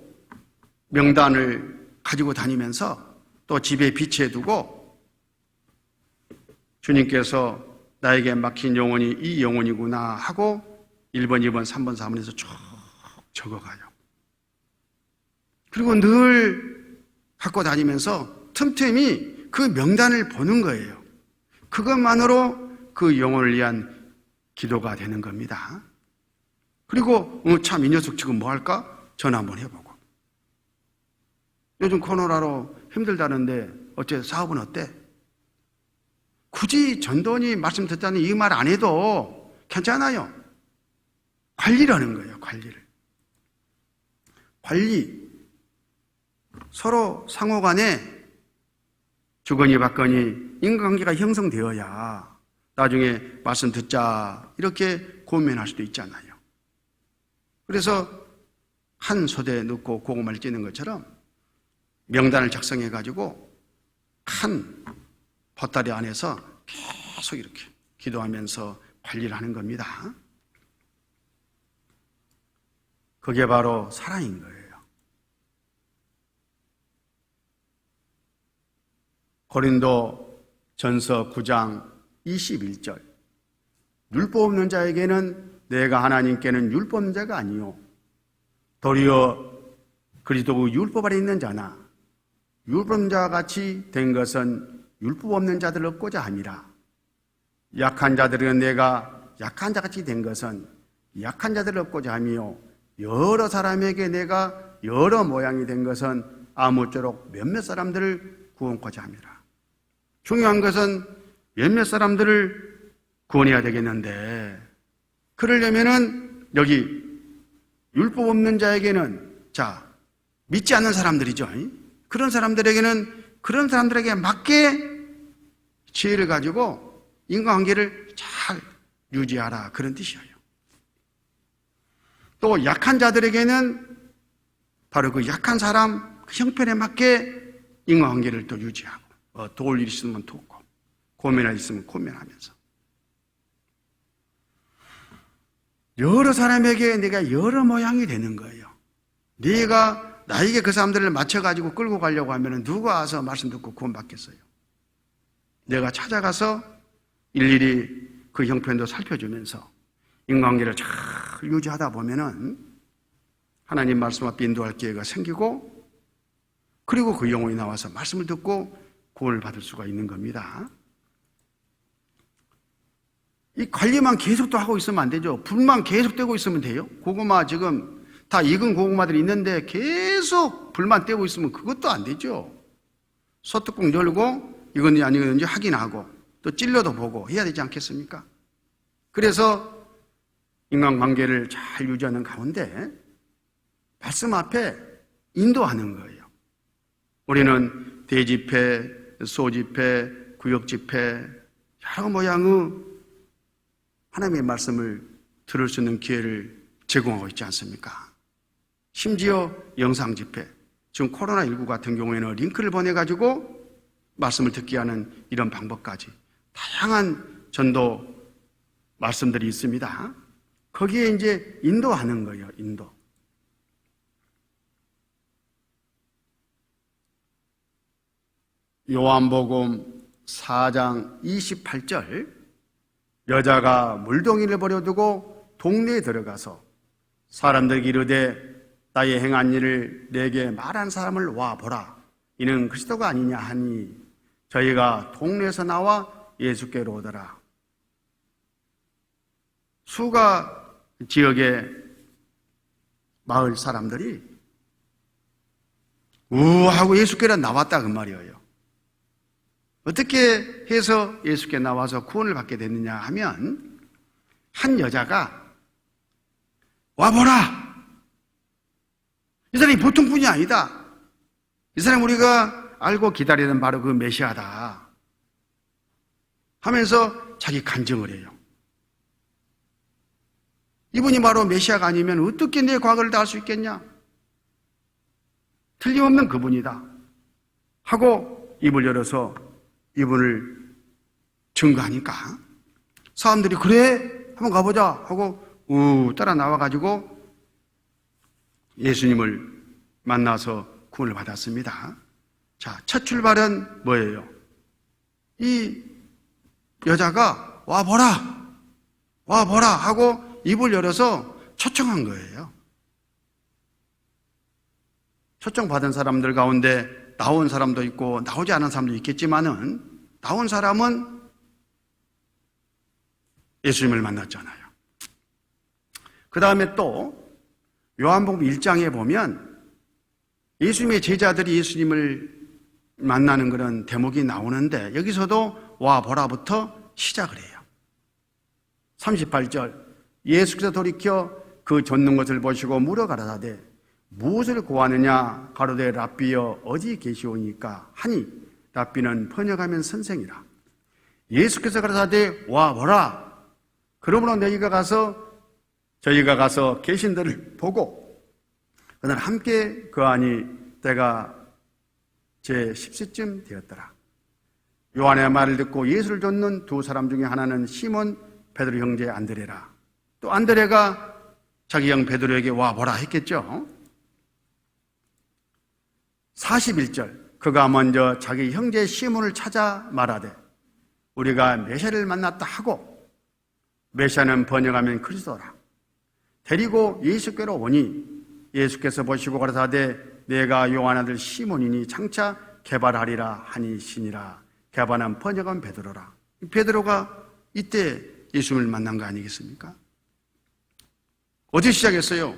명단을 가지고 다니면서 또 집에 비치해두고 주님께서 나에게 맡긴 영혼이 이 영혼이구나 하고 1번, 2번, 3번, 4번에서 쭉 적어가요. 그리고 늘 갖고 다니면서 틈틈이 그 명단을 보는 거예요. 그것만으로 그 영혼을 위한 기도가 되는 겁니다. 그리고 참 이 녀석 지금 뭐 할까? 전화 한번 해보고. 요즘 코로나로 힘들다는데 어째 사업은 어때? 굳이 전도원이 말씀 듣자니 이 말 안 해도 괜찮아요. 관리라는 거예요. 관리. 서로 상호 간에 주거니 받거니 인간관계가 형성되어야 나중에 말씀 듣자 이렇게 고민할 수도 있잖아요. 그래서 한 소대 넣고 고구마를 찌는 것처럼 명단을 작성해가지고 한 보따리 안에서 계속 이렇게 기도하면서 관리를 하는 겁니다. 그게 바로 사랑인 거예요. 고린도 전서 9장 21절. 율법 없는 자에게는 내가 하나님께는 율법 없는 자가 아니요 도리어 그리스도 율법 아래 있는 자나 율법 없는 자와 같이 된 것은 율법 없는 자들을 얻고자 함이라. 약한 자들은 내가 약한 자같이 된 것은 약한 자들을 얻고자 함이요 여러 사람에게 내가 여러 모양이 된 것은 아무쪼록 몇몇 사람들을 구원하고자 함이라. 중요한 것은 몇몇 사람들을 구원해야 되겠는데 그러려면은 여기 율법 없는 자에게는 믿지 않는 사람들이죠. 그런 사람들에게는 그런 사람들에게 맞게 지혜를 가지고 인간관계를 잘 유지하라 그런 뜻이에요. 또 약한 자들에게는 바로 그 약한 사람 그 형편에 맞게 인간관계를 또 유지하고 도울 일 있으면 돕고 고민할 일 있으면 고민하면서 여러 사람에게 내가 여러 모양이 되는 거예요. 네가 나에게 그 사람들을 맞춰가지고 끌고 가려고 하면 누가 와서 말씀 듣고 구원받겠어요? 내가 찾아가서 일일이 그 형편도 살펴주면서 인간관계를 잘 유지하다 보면은 하나님 말씀 앞에 인도할 기회가 생기고 그리고 그 영혼이 나와서 말씀을 듣고 구원을 받을 수가 있는 겁니다. 이 관리만 계속 또 하고 있으면 안 되죠. 불만 계속 떼고 있으면 돼요. 고구마 지금 다 익은 고구마들이 있는데 계속 불만 떼고 있으면 그것도 안 되죠. 소뚜껑 열고 이건지 아니건지 확인하고 또 찔러도 보고 해야 되지 않겠습니까? 그래서 인간관계를 잘 유지하는 가운데 말씀 앞에 인도하는 거예요. 우리는 대집회, 소집회, 구역집회 여러 모양의 하나님의 말씀을 들을 수 있는 기회를 제공하고 있지 않습니까? 심지어 영상 집회, 지금 코로나19 같은 경우에는 링크를 보내가지고 말씀을 듣게 하는 이런 방법까지 다양한 전도 말씀들이 있습니다. 거기에 이제 인도하는 거예요, 인도. 요한복음 4장 28절 여자가 물동이를 버려두고 동네에 들어가서 사람들에게 이르되 나의 행한 일을 내게 말한 사람을 와보라. 이는 그리스도가 아니냐 하니 저희가 동네에서 나와 예수께로 오더라. 수가 지역의 마을 사람들이 우하고 예수께로 나왔다 그 말이에요. 어떻게 해서 예수께 나와서 구원을 받게 됐느냐 하면 한 여자가 와보라. 이 사람이 보통 분이 아니다. 이 사람 우리가 알고 기다리는 바로 그 메시아다 하면서 자기 간증을 해요. 이분이 바로 메시아가 아니면 어떻게 내 과거를 다 알 수 있겠냐? 틀림없는 그분이다 하고 입을 열어서 이분을 증거하니까 사람들이 그래? 한번 가보자 하고 따라 나와가지고 예수님을 만나서 구원을 받았습니다. 자, 첫 출발은 뭐예요? 이 여자가 와보라 하고 입을 열어서 초청한 거예요. 초청받은 사람들 가운데 나온 사람도 있고 나오지 않은 사람도 있겠지만은 나온 사람은 예수님을 만났잖아요. 그 다음에 또 요한복음 1장에 보면 예수님의 제자들이 예수님을 만나는 그런 대목이 나오는데 여기서도 와 보라부터 시작을 해요. 38절 예수께서 돌이켜 그 좇는 것을 보시고 물어 가라사대 무엇을 구하느냐 가로되 랍비여 어디 계시오니까 하니 랍비는 번역하면 선생이라. 예수께서 가라사대 와 보라 그러므로 저희가 가서 계신들을 보고 그날 함께 거하니 때가 제10시쯤 되었더라. 요한의 말을 듣고 예수를 좇는 두 사람 중에 하나는 시몬 베드로 형제 안드레라. 또 안드레가 자기 형 베드로에게 와 보라 했겠죠. 41절 그가 먼저 자기 형제 시몬을 찾아 말하되 우리가 메시아를 만났다 하고 메시아는 번역하면 그리스도라. 데리고 예수께로 오니 예수께서 보시고 가라사대 내가 요한 아들 시몬이니 장차 개발하리라 하니시니라. 개발한 번역은 베드로라. 베드로가 이때 예수님을 만난 거 아니겠습니까? 어디 시작했어요?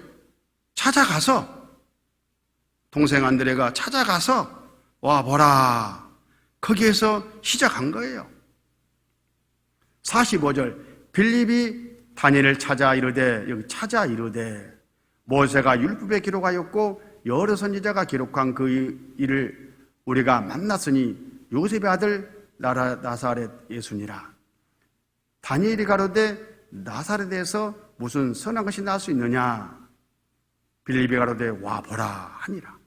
찾아가서 동생 안드레가 찾아가서 와 보라 거기에서 시작한 거예요. 45절 빌립이 다니엘을 찾아 이르되 여기 찾아 이르되 모세가 율법에 기록하였고 여러 선지자가 기록한 그 일을 우리가 만났으니 요셉의 아들 나사렛 예수니라. 다니엘이 가로되 나사렛에서 무슨 선한 것이 나올 수 있느냐 빌립이 가로되 와보라 하니라.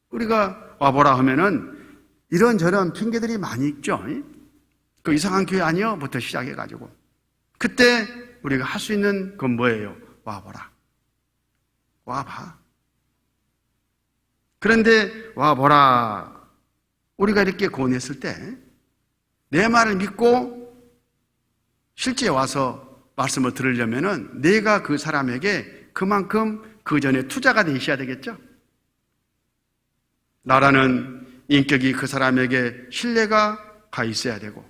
우리가 와보라 하면은 이런저런 핑계들이 많이 있죠. 그 이상한 교회 아니요? 부터 시작해가지고 그때 우리가 할 수 있는 건 뭐예요? 와보라. 와봐. 그런데 와보라 우리가 이렇게 권했을 때 내 말을 믿고 실제 와서 말씀을 들으려면은 내가 그 사람에게 그만큼 그 전에 투자가 돼 있어야 되겠죠. 나라는 인격이 그 사람에게 신뢰가 가 있어야 되고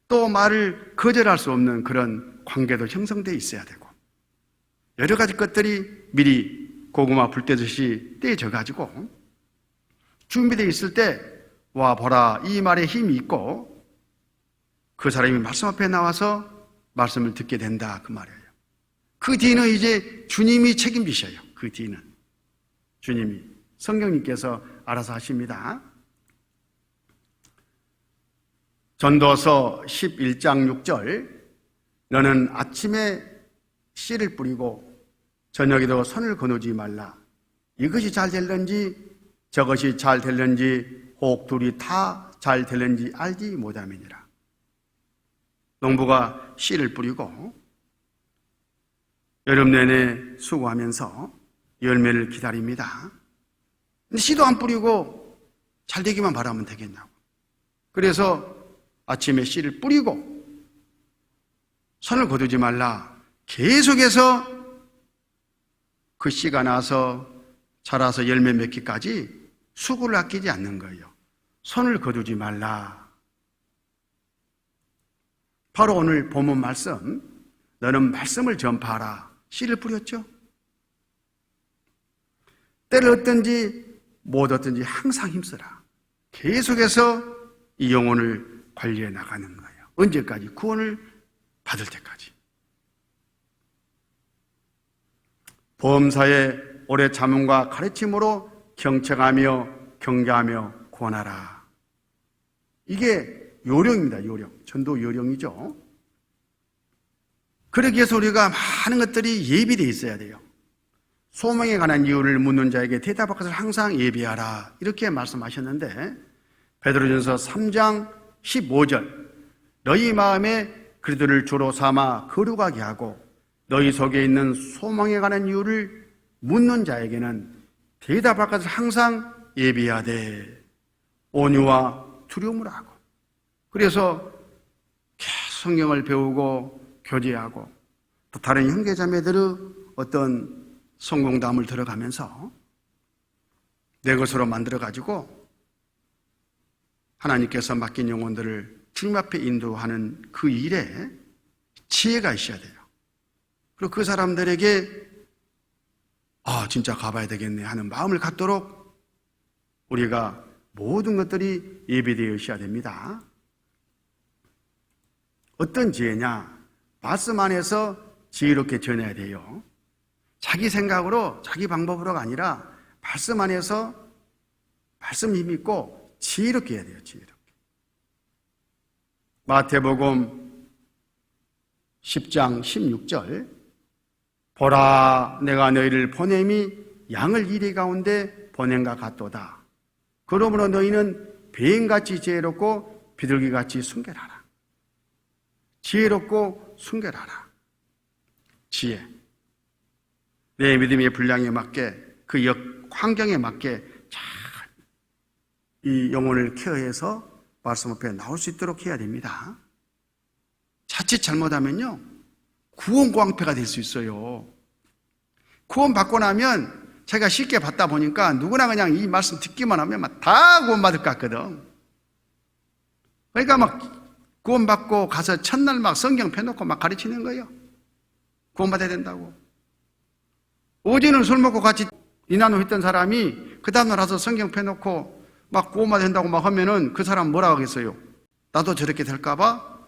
또 말을 거절할 수 없는 그런 관계도 형성되어 있어야 되고 여러 가지 것들이 미리 고구마 불 떼듯이 떼져 가지고 준비되어 있을 때 와 보라 이 말에 힘이 있고 그 사람이 말씀 앞에 나와서 말씀을 듣게 된다 그 말이에요. 그 뒤는 이제 주님이 책임지셔요. 그 뒤는 주님이 성령님께서 알아서 하십니다. 전도서 11장 6절 너는 아침에 씨를 뿌리고 저녁에도 손을 거두지 말라. 이것이 잘 될는지 저것이 잘 될는지 혹 둘이 다 잘 될는지 알지 못함이니라. 농부가 씨를 뿌리고 여름 내내 수고하면서 열매를 기다립니다. 근데 씨도 안 뿌리고 잘 되기만 바라면 되겠냐고. 그래서 아침에 씨를 뿌리고 손을 거두지 말라. 계속해서 그 씨가 나서 자라서 열매 맺기까지 수고를 아끼지 않는 거예요. 손을 거두지 말라. 바로 오늘 본문 말씀 너는 말씀을 전파하라. 씨를 뿌렸죠. 때를 얻든지 못 얻든지 항상 힘쓰라. 계속해서 이 영혼을 관리해 나가는 거예요. 언제까지? 구원을 받을 때까지. 범사의 오래 자문과 가르침으로 경청하며 경계하며 권하라. 이게 요령입니다. 요령. 전도 요령이죠. 그러기 위해서 우리가 많은 것들이 예비되어 있어야 돼요. 소망에 관한 이유를 묻는 자에게 대답할 것을 항상 예비하라. 이렇게 말씀하셨는데 베드로전서 3장 15절 너희 마음에 그리스도를 주로 삼아 거룩하게 하고 너희 속에 있는 소망에 관한 이유를 묻는 자에게는 대답할 것을 항상 예비하되 온유와 두려움을 하고 그래서 계속 성경을 배우고 교제하고 또 다른 형제자매들의 어떤 성공담을 들어가면서 내 것으로 만들어가지고 하나님께서 맡긴 영혼들을 주님 앞에 인도하는 그 일에 지혜가 있어야 돼요. 그리고 그 사람들에게 진짜 가봐야 되겠네 하는 마음을 갖도록 우리가 모든 것들이 예비되어 있어야 됩니다. 어떤 지혜냐? 말씀 안에서 지혜롭게 전해야 돼요. 자기 생각으로, 자기 방법으로가 아니라 말씀 안에서 말씀 힘 있고 지혜롭게 해야 돼요. 지혜롭게. 마태복음 10장 16절, 보라, 내가 너희를 보냄이 양을 이리 가운데 보냄과 같도다. 그러므로 너희는 뱀같이 지혜롭고 비둘기같이 순결하라. 지혜롭고 순결하라. 지혜. 내 믿음의 분량에 맞게, 그 환경에 맞게 잘 이 영혼을 케어해서 말씀 앞에 나올 수 있도록 해야 됩니다. 자칫 잘못하면요, 구원광패가 될 수 있어요. 구원 받고 나면 제가 쉽게 받다 보니까 누구나 그냥 이 말씀 듣기만 하면 막 다 구원받을 것 같거든. 그러니까 막 구원받고 가서 첫날 막 성경 펴놓고 막 가르치는 거예요. 구원받아야 된다고. 어제는 술 먹고 같이 이나노 했던 사람이 그 다음날 와서 성경 펴놓고 막 구원받아야 된다고 막 하면은 그 사람 뭐라 하겠어요? 나도 저렇게 될까봐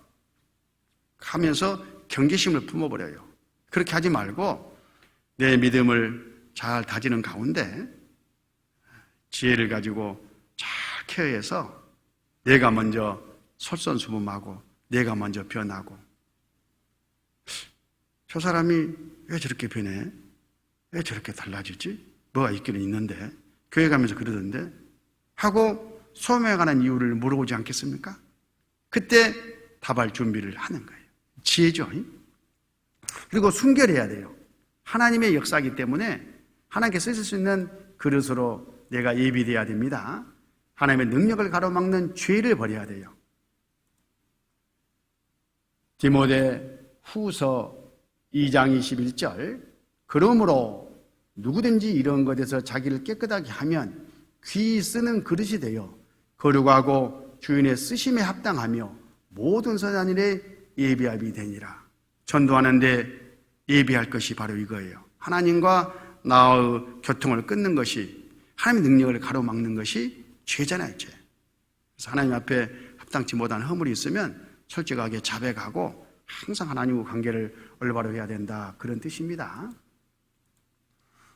하면서 경계심을 품어버려요. 그렇게 하지 말고 내 믿음을 잘 다지는 가운데 지혜를 가지고 잘 케어해서 내가 먼저 솔선수범하고 내가 먼저 변하고, 저 사람이 왜 저렇게 변해? 왜 저렇게 달라지지? 뭐가 있기는 있는데, 교회 가면서 그러던데 하고 소명에 관한 이유를 물어보지 않겠습니까? 그때 답할 준비를 하는 거예요. 지혜죠. 그리고 순결해야 돼요. 하나님의 역사이기 때문에 하나님께 쓰실 수 있는 그릇으로 내가 예비되어야 됩니다. 하나님의 능력을 가로막는 죄를 버려야 돼요. 디모데 후서 2장 21절, 그러므로 누구든지 이런 것에서 자기를 깨끗하게 하면 귀히 쓰는 그릇이 되어 거룩하고 주인의 쓰심에 합당하며 모든 선한 일에 예비함이 되니라. 전도하는데 예비할 것이 바로 이거예요. 하나님과 나의 교통을 끊는 것이, 하나님의 능력을 가로막는 것이 죄잖아요, 죄. 그래서 하나님 앞에 합당치 못한 허물이 있으면 솔직하게 자백하고 항상 하나님과 관계를 올바로 해야 된다, 그런 뜻입니다.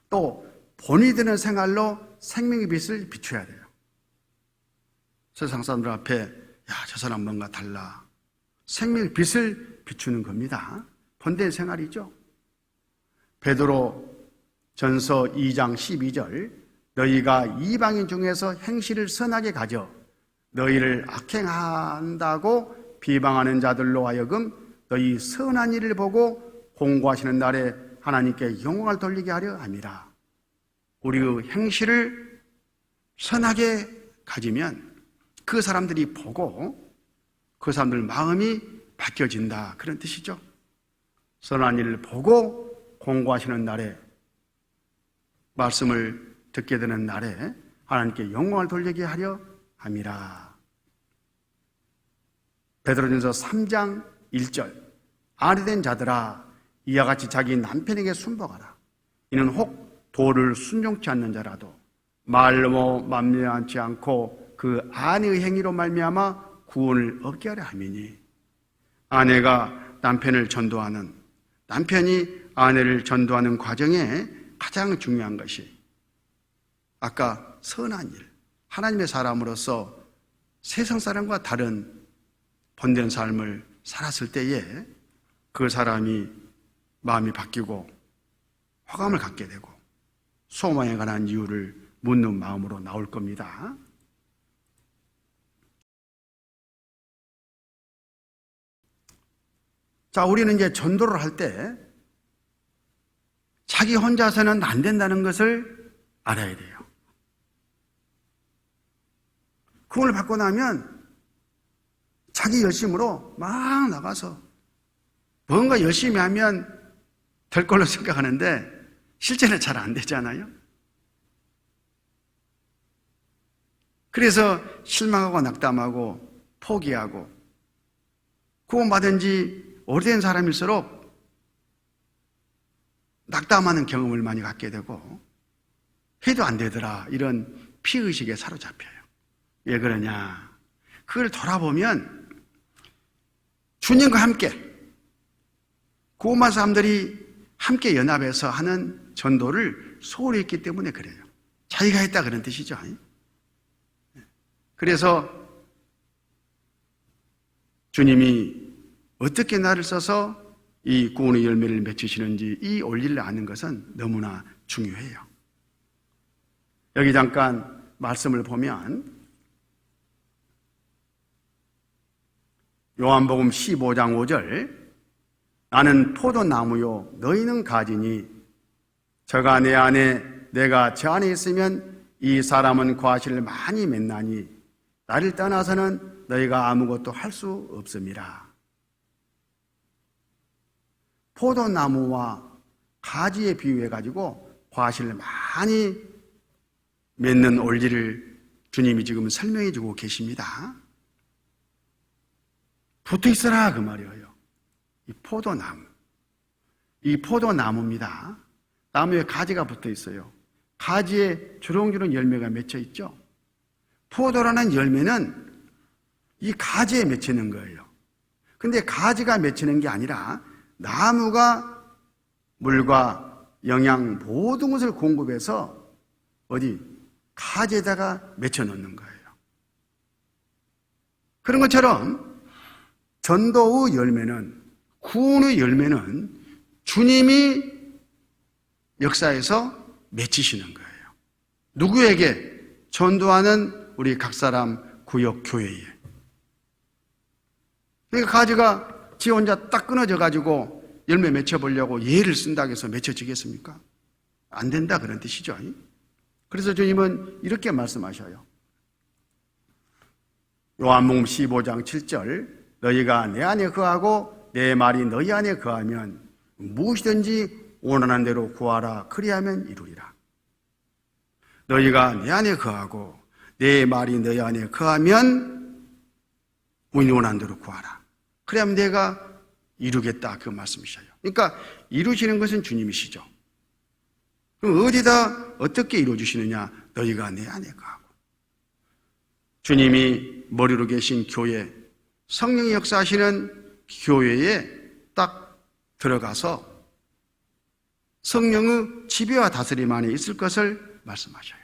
또 본이 드는 생활로 생명의 빛을 비춰야 돼요. 세상 사람들 앞에 야, 저 사람 뭔가 달라, 생명의 빛을 비추는 겁니다. 본된 생활이죠. 베드로 전서 2장 12절, 너희가 이방인 중에서 행실을 선하게 가져 너희를 악행한다고 비방하는 자들로 하여금 너희 선한 일을 보고 공고하시는 날에 하나님께 영광을 돌리게 하려 함이라. 우리의 행실을 선하게 가지면 그 사람들이 보고 그 사람들 마음이 바뀌어진다, 그런 뜻이죠. 선한 일을 보고 공고하시는 날에, 말씀을 듣게 되는 날에 하나님께 영광을 돌리게 하려 함이라. 베드로전서 3장 1절, 아리된 자들아 이와 같이 자기 남편에게 순복하라. 이는 혹 도를 순종치 않는 자라도 말로 만면하지 않고 그 아내의 행위로 말미암아 구원을 얻게 하려 함이니, 아내가 남편을 전도하는, 남편이 아내를 전도하는 과정에 가장 중요한 것이 아까 선한 일, 하나님의 사람으로서 세상 사람과 다른 본된 삶을 살았을 때에 그 사람이 마음이 바뀌고 호감을 갖게 되고 소망에 관한 이유를 묻는 마음으로 나올 겁니다. 자, 우리는 이제 전도를 할 때 자기 혼자서는 안 된다는 것을 알아야 돼요. 구원을 받고 나면 자기 열심으로 막 나가서 뭔가 열심히 하면 될 걸로 생각하는데 실제는 잘 안 되잖아요. 그래서 실망하고 낙담하고 포기하고, 구원받은 지 오래된 사람일수록 낙담하는 경험을 많이 갖게 되고 해도 안 되더라, 이런 피의식에 사로잡혀요. 왜 그러냐? 그걸 돌아보면 주님과 함께 고만 사람들이 함께 연합해서 하는 전도를 소홀히 했기 때문에 그래요. 자기가 했다 그런 뜻이죠. 그래서 주님이 어떻게 나를 써서 이 구원의 열매를 맺히시는지 이 원리를 아는 것은 너무나 중요해요. 여기 잠깐 말씀을 보면 요한복음 15장 5절 나는 포도나무요 너희는 가지니 저가 내 안에 내가 저 안에 있으면 이 사람은 과실을 많이 맺나니 나를 떠나서는 너희가 아무것도 할 수 없음이라. 포도나무와 가지에 비유해가지고 과실을 많이 맺는 원리를 주님이 지금 설명해 주고 계십니다. 붙어 있어라 그 말이에요. 이 포도나무. 이 포도나무입니다. 나무에 가지가 붙어 있어요. 가지에 주렁주렁 열매가 맺혀 있죠. 포도라는 열매는 이 가지에 맺히는 거예요. 근데 가지가 맺히는 게 아니라 나무가 물과 영양 모든 것을 공급해서 어디 가지에다가 맺혀 놓는 거예요. 그런 것처럼 전도의 열매는, 구원의 열매는 주님이 역사에서 맺히시는 거예요. 누구에게? 전도하는 우리 각 사람 구역 교회에. 그러니까 가지가 지 혼자 딱 끊어져 가지고 열매 맺혀보려고 예를 쓴다고 해서 맺혀지겠습니까? 안 된다 그런 뜻이죠. 그래서 주님은 이렇게 말씀하셔요. 요한복음 15장 7절 너희가 내 안에 거하고 내 말이 너희 안에 거하면 무엇이든지 원하는 대로 구하라 그리하면 이루리라. 너희가 내 안에 거하고 내 말이 너희 안에 거하면 원하는 대로 구하라. 그래야면 내가 이루겠다 그 말씀이셔요. 그러니까 이루시는 것은 주님이시죠. 그럼 어디다 어떻게 이루어주시느냐? 너희가 내 안에 거하고. 주님이 머리로 계신 교회, 성령이 역사하시는 교회에 딱 들어가서 성령의 지배와 다스림 안에 있을 것을 말씀하셔요.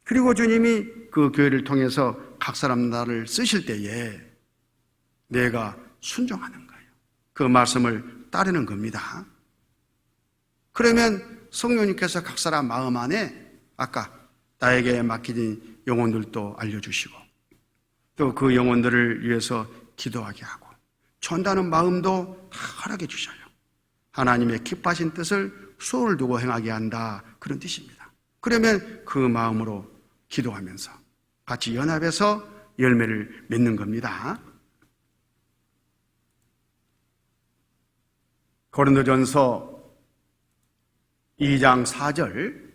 그리고 주님이 그 교회를 통해서 각 사람 나를 쓰실 때에 내가 순종하는 거예요. 그 말씀을 따르는 겁니다. 그러면 성령님께서 각 사람 마음 안에 아까 나에게 맡기진 영혼들도 알려주시고 또 그 영혼들을 위해서 기도하게 하고 전다는 마음도 다 허락해 주셔요. 하나님의 기뻐하신 뜻을 수호를 두고 행하게 한다 그런 뜻입니다. 그러면 그 마음으로 기도하면서 같이 연합해서 열매를 맺는 겁니다. 고린도전서 2장 4절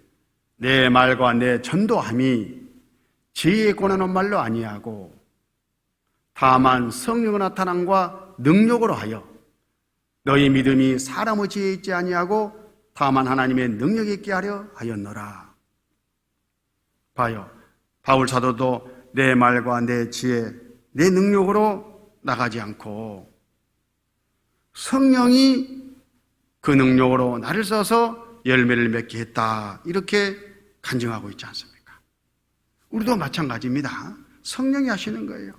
내 말과 내 전도함이 지혜에 권하는 말로 아니하고 다만 성령의 나타남과 능력으로 하여 너희 믿음이 사람의 지혜에 있지 아니하고 다만 하나님의 능력이 있게 하려 하였노라. 봐요. 바울 사도도 내 말과 내 지혜, 내 능력으로 나가지 않고 성령이 그 능력으로 나를 써서 열매를 맺게 했다. 이렇게 간증하고 있지 않습니까? 우리도 마찬가지입니다. 성령이 하시는 거예요.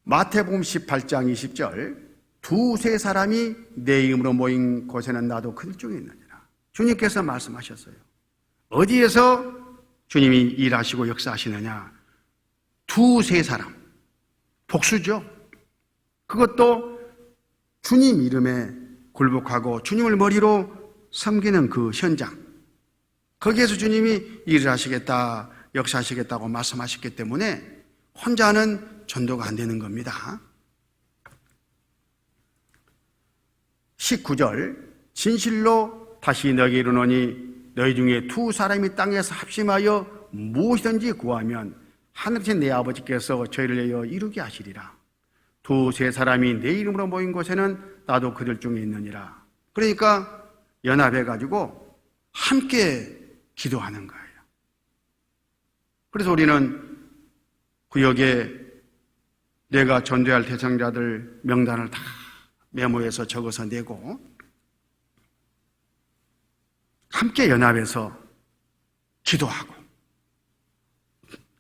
마태복음 18장 20절 두세 사람이 내 이름으로 모인 곳에는 나도 그들 중에 있느니라. 주님께서 말씀하셨어요. 어디에서 주님이 일하시고 역사하시느냐? 두세 사람. 복수죠. 그것도 주님 이름에 굴복하고 주님을 머리로 섬기는 그 현장. 거기에서 주님이 일을 하시겠다, 역사하시겠다고 말씀하셨기 때문에 혼자는 전도가 안 되는 겁니다. 19절 진실로 다시 너에게 이르노니 너희 중에 두 사람이 땅에서 합심하여 무엇이든지 구하면 하늘이신 내 아버지께서 저희를 위하여 이루게 하시리라. 두세 사람이 내 이름으로 모인 곳에는 나도 그들 중에 있느니라. 그러니까 연합해가지고 함께 기도하는 거예요. 그래서 우리는 구역에 내가 전도해야 할 대상자들 명단을 다 메모해서 적어서 내고 함께 연합해서 기도하고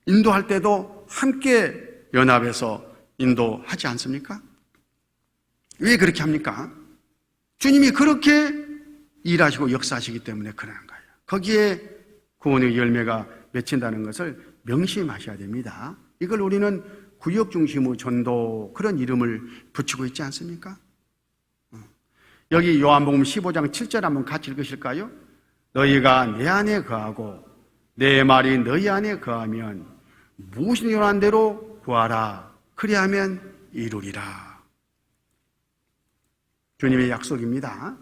인도할 때도 함께 연합해서 인도하지 않습니까? 왜 그렇게 합니까? 주님이 그렇게 일하시고 역사하시기 때문에 그러는 거예요. 거기에 구원의 열매가 맺힌다는 것을 명심하셔야 됩니다. 이걸 우리는 구역 중심의 전도 그런 이름을 붙이고 있지 않습니까? 여기 요한복음 15장 7절 한번 같이 읽으실까요? 너희가 내 안에 거하고 내 말이 너희 안에 거하면 무엇이 요한 대로 구하라. 그리하면 이루리라. 주님의 약속입니다.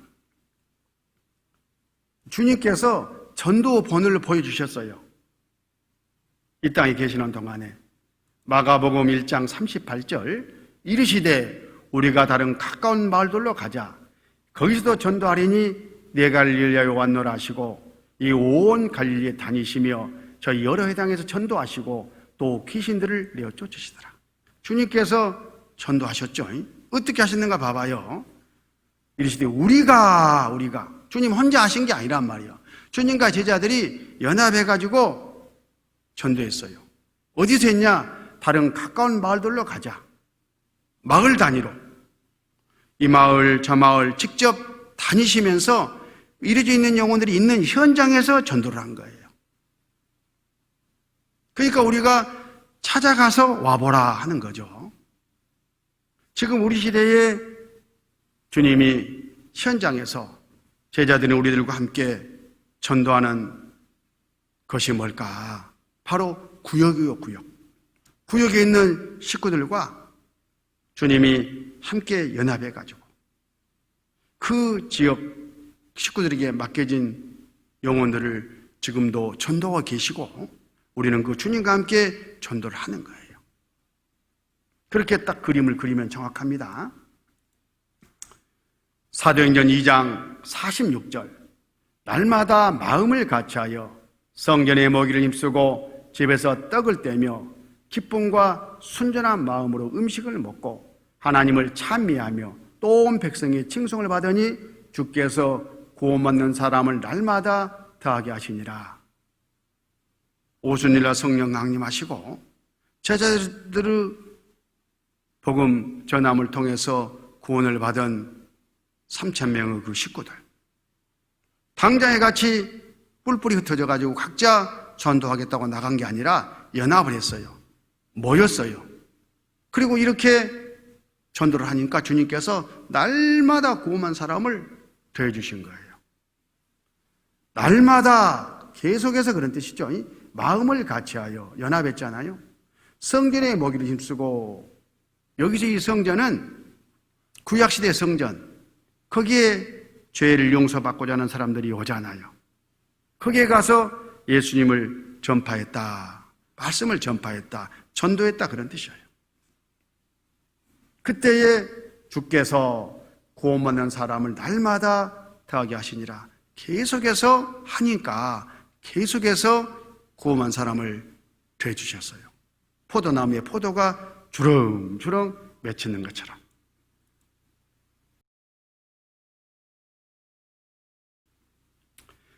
주님께서 전도 본을 보여주셨어요. 이 땅에 계시는 동안에 마가복음 1장 38절 이르시되 우리가 다른 가까운 마을들로 가자. 거기서도 전도하리니 내 갈릴리에 왔노라 하시고 이 온 갈릴리에 다니시며 저희 여러 회당에서 전도하시고 또 귀신들을 내어 쫓으시더라. 주님께서 전도하셨죠. 어떻게 하셨는가 봐봐요. 이르시되 우리가 주님 혼자 하신 게 아니란 말이에요. 주님과 제자들이 연합해가지고 전도했어요. 어디서 했냐? 다른 가까운 마을들로 가자. 마을 단위로 이 마을 저 마을 직접 다니시면서 이루어져 있는 영혼들이 있는 현장에서 전도를 한 거예요. 그러니까 우리가 찾아가서 와보라 하는 거죠. 지금 우리 시대에 주님이 현장에서 제자들이 우리들과 함께 전도하는 것이 뭘까? 바로 구역이요, 구역. 구역에 있는 식구들과 주님이 함께 연합해가지고 그 지역 식구들에게 맡겨진 영혼들을 지금도 전도하고 계시고 우리는 그 주님과 함께 전도를 하는 거예요. 그렇게 딱 그림을 그리면 정확합니다. 사도행전 2장 46절 날마다 마음을 같이하여 성전에 먹이를 힘쓰고 집에서 떡을 떼며 기쁨과 순전한 마음으로 음식을 먹고 하나님을 찬미하며 또 온 백성의 칭송을 받으니 주께서 구원받는 사람을 날마다 더하게 하시니라. 오순일날 성령 강림하시고 제자들의 복음 전함을 통해서 구원을 받은 3,000명의 그 식구들 당장에 같이 뿔뿔이 흩어져 가지고 각자 전도하겠다고 나간 게 아니라 연합을 했어요. 모였어요. 그리고 이렇게 전도를 하니까 주님께서 날마다 구원한 사람을 더해주신 거예요. 날마다 계속해서 그런 뜻이죠. 마음을 같이하여 연합했잖아요. 성전에 먹이를 힘쓰고 여기서 이 성전은 구약시대 성전 거기에 죄를 용서받고자 하는 사람들이 오잖아요. 거기에 가서 예수님을 전파했다. 말씀을 전파했다. 전도했다 그런 뜻이에요. 그때에 주께서 구원받는 사람을 날마다 더하게 하시니라. 계속해서 하니까 계속해서 구원한 사람을 더해주셨어요. 포도나무에 포도가 주렁주렁 맺히는 것처럼.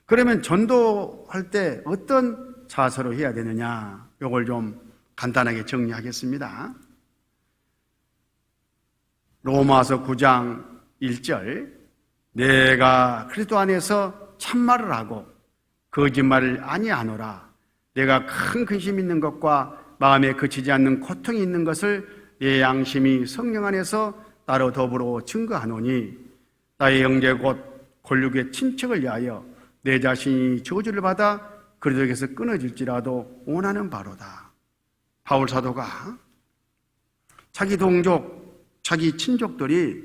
그러면 전도할 때 어떤 자세로 해야 되느냐? 이걸 좀 간단하게 정리하겠습니다. 로마서 9장 1절 내가 그리스도 안에서 참말을 하고 거짓말을 아니하노라. 내가 큰 근심 있는 것과 마음에 그치지 않는 고통이 있는 것을 내 양심이 성령 안에서 나로 더불어 증거하노니 나의 형제 곧 골육의 친척을 위하여 내 자신이 저주를 받아 그리스도에게서 끊어질지라도 원하는 바로다. 바울 사도가 자기 동족, 자기 친족들이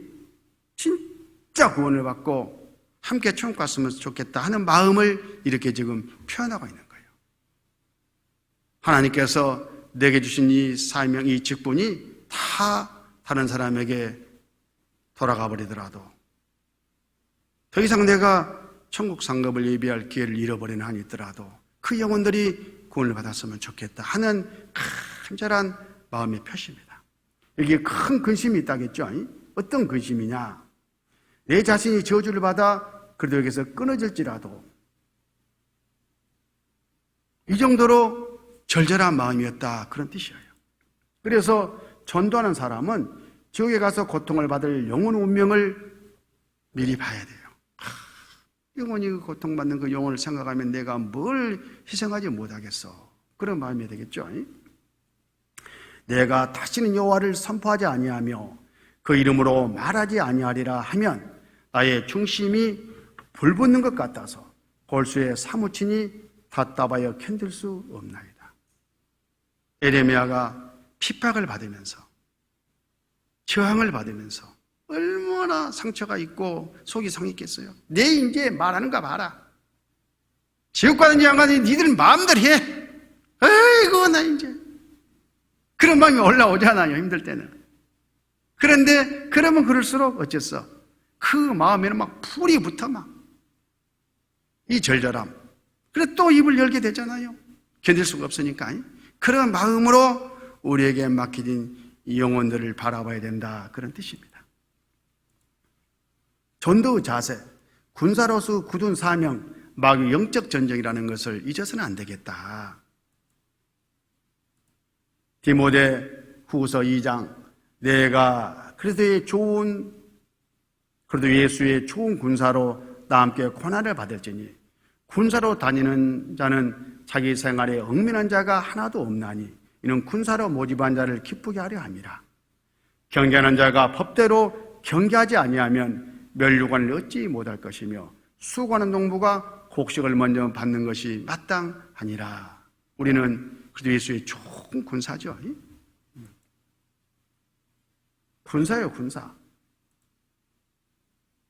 진짜 구원을 받고 함께 천국 갔으면 좋겠다 하는 마음을 이렇게 지금 표현하고 있는 거예요. 하나님께서 내게 주신 이 사명, 이 직분이 다 다른 사람에게 돌아가 버리더라도 더 이상 내가 천국 상급을 예비할 기회를 잃어버리는 한이 있더라도 그 영혼들이 구원을 받았으면 좋겠다 하는 간절한 마음의 표시입니다. 여기에 큰 근심이 있다겠죠. 어떤 근심이냐? 내 자신이 저주를 받아 그래도 여기서 끊어질지라도 이 정도로 절절한 마음이었다, 그런 뜻이에요. 그래서 전도하는 사람은 지옥에 가서 고통을 받을 영혼 운명을 미리 봐야 돼요. 영혼이 고통받는 그 영혼을 생각하면 내가 뭘 희생하지 못하겠어, 그런 마음이 되겠죠. 내가 다시는 여호와를 선포하지 아니하며 그 이름으로 말하지 아니하리라 하면 나의 중심이 불붙는 것 같아서 골수에 사무치니 답답하여 견딜 수 없나이다. 에레미야가 핍박을 받으면서 저항을 받으면서 얼마나 상처가 있고 속이 상했겠어요. 내 이제 말하는가 봐라. 지옥 가든지 안 가든지 니들 마음대로 해. 아이고 나 이제 그런 마음이 올라오잖아요, 힘들 때는. 그런데 그러면 그럴수록 어쨌어? 그 마음에는 막 풀이 붙어 막 이 절절함. 그래 또 입을 열게 되잖아요. 견딜 수가 없으니까. 그런 마음으로 우리에게 맡겨진 이 영혼들을 바라봐야 된다, 그런 뜻입니다. 전도의 자세, 군사로서 굳은 사명, 마귀 영적 전쟁이라는 것을 잊어서는 안 되겠다. 디모데 후서 2장, 내가 그래도 예수의 좋은 군사로 나와 함께 고난을 받을지니 군사로 다니는 자는 자기 생활에 얽매는 자가 하나도 없나니 이는 군사로 모집한 자를 기쁘게 하려 함이라. 경계하는 자가 법대로 경계하지 아니하면 멸류관을 얻지 못할 것이며 수고하는 농부가 곡식을 먼저 받는 것이 마땅하니라. 우리는 그리스도 예수의 좋은 군사죠. 군사예요, 군사.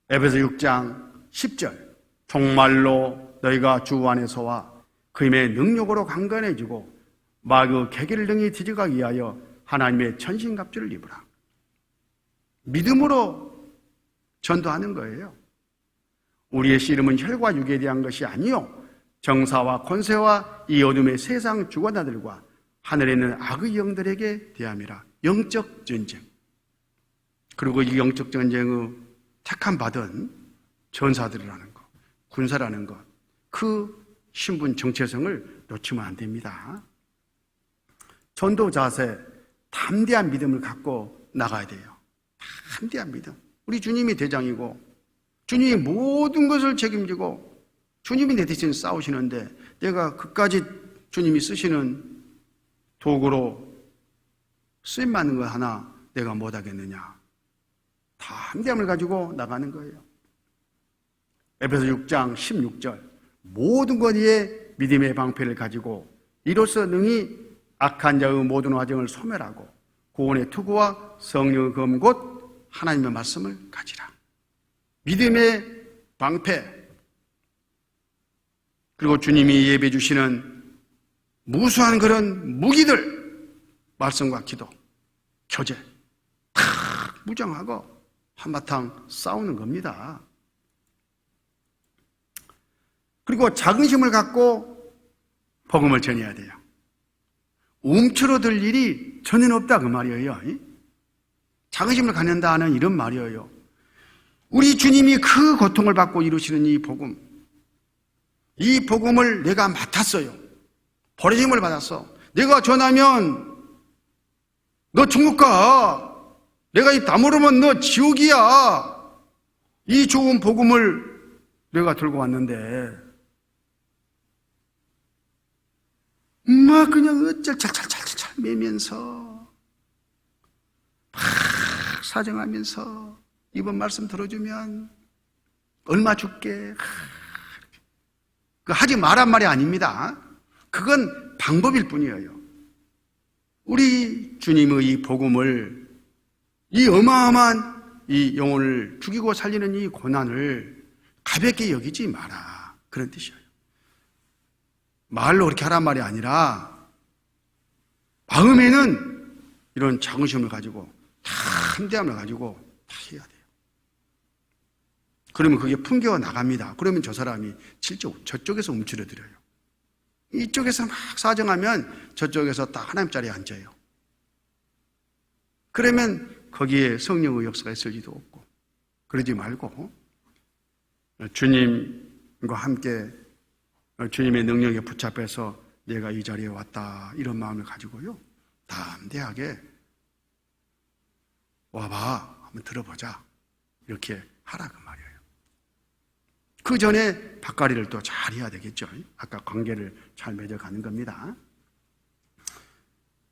에베소 6장 10절, 정말로 너희가 주 안에서와 그 힘의 능력으로 강건해지고 마귀의 계계를 능히 뒤져가기 위하여 하나님의 천신갑주를 입으라. 믿음으로 전도하는 거예요. 우리의 씨름은 혈과 육에 대한 것이 아니요 정사와 권세와 이 어둠의 세상 주관자들과 하늘에 있는 악의 영들에게 대함이라. 영적 전쟁. 그리고 이 영적 전쟁의 택함 받은 전사들이라는 것, 군사라는 것, 그 신분 정체성을 놓치면 안 됩니다. 전도 자세, 담대한 믿음을 갖고 나가야 돼요. 담대한 믿음. 우리 주님이 대장이고 주님이 모든 것을 책임지고 주님이 내 대신 싸우시는데 내가 그까지 주님이 쓰시는 도구로 쓰임받는 거 하나 내가 못하겠느냐. 담대함을 가지고 나가는 거예요. 에베소 6장 16절, 모든 것 위에 믿음의 방패를 가지고 이로써 능히 악한 자의 모든 화정을 소멸하고 구원의 투구와 성령의 검 곧 하나님의 말씀을 가지라. 믿음의 방패, 그리고 주님이 예배해 주시는 무수한 그런 무기들, 말씀과 기도, 교제 다 무장하고 한바탕 싸우는 겁니다. 그리고 자긍심을 갖고 복음을 전해야 돼요. 움츠러들 일이 전혀 없다, 그 말이에요. 자긍심을 갖는다 하는 이런 말이에요. 우리 주님이 그 고통을 받고 이루시는 이 복음, 이 복음을 내가 맡았어요. 버리심을 받았어. 내가 전하면 너 천국 가. 내가 이 다물으면 너 지옥이야. 이 좋은 복음을 내가 들고 왔는데 막 그냥 어쩔 찰찰찰찰 매면서 막 사정하면서 이번 말씀 들어주면 얼마 줄게. 그 하지 말란 말이 아닙니다. 그건 방법일 뿐이에요. 우리 주님의 이 복음을, 이 어마어마한 이 영혼을 죽이고 살리는 이 고난을 가볍게 여기지 마라, 그런 뜻이에요. 말로 그렇게 하란 말이 아니라 마음에는 이런 자긍심을 가지고 담대함을 가지고 다 해야 돼요. 그러면 그게 풍겨나갑니다. 그러면 저 사람이 실제 저쪽에서 움츠러들어요. 이쪽에서 막 사정하면 저쪽에서 딱 하나님 자리에 앉아요. 그러면 거기에 성령의 역사가 있을 리도 없고, 그러지 말고 주님과 함께 주님의 능력에 붙잡혀서 내가 이 자리에 왔다, 이런 마음을 가지고요, 담대하게 와봐, 한번 들어보자, 이렇게 하라 그 말이에요. 그 전에 밭갈이를 또 잘 해야 되겠죠. 아까 관계를 잘 맺어가는 겁니다.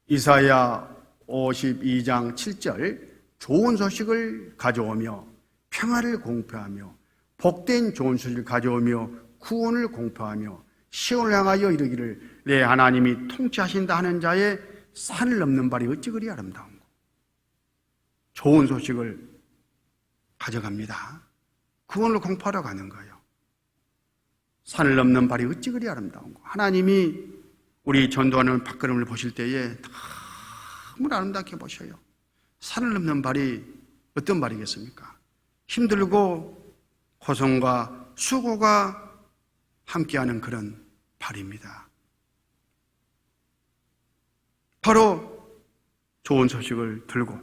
이사야 52장 7절, 좋은 소식을 가져오며 평화를 공표하며 복된 좋은 소식을 가져오며 구원을 공표하며 시온을 향하여 이르기를 내 하나님이 통치하신다 하는 자의 산을 넘는 발이 어찌 그리 아름다운고. 좋은 소식을 가져갑니다. 구원을 공포하러 가는 거예요. 산을 넘는 발이 어찌 그리 아름다운고. 하나님이 우리 전도하는 발걸음을 보실 때에 너무 아름답게 보셔요. 산을 넘는 발이 어떤 발이겠습니까? 힘들고 고통과 수고가 함께하는 그런 발입니다. 바로 좋은 소식을 들고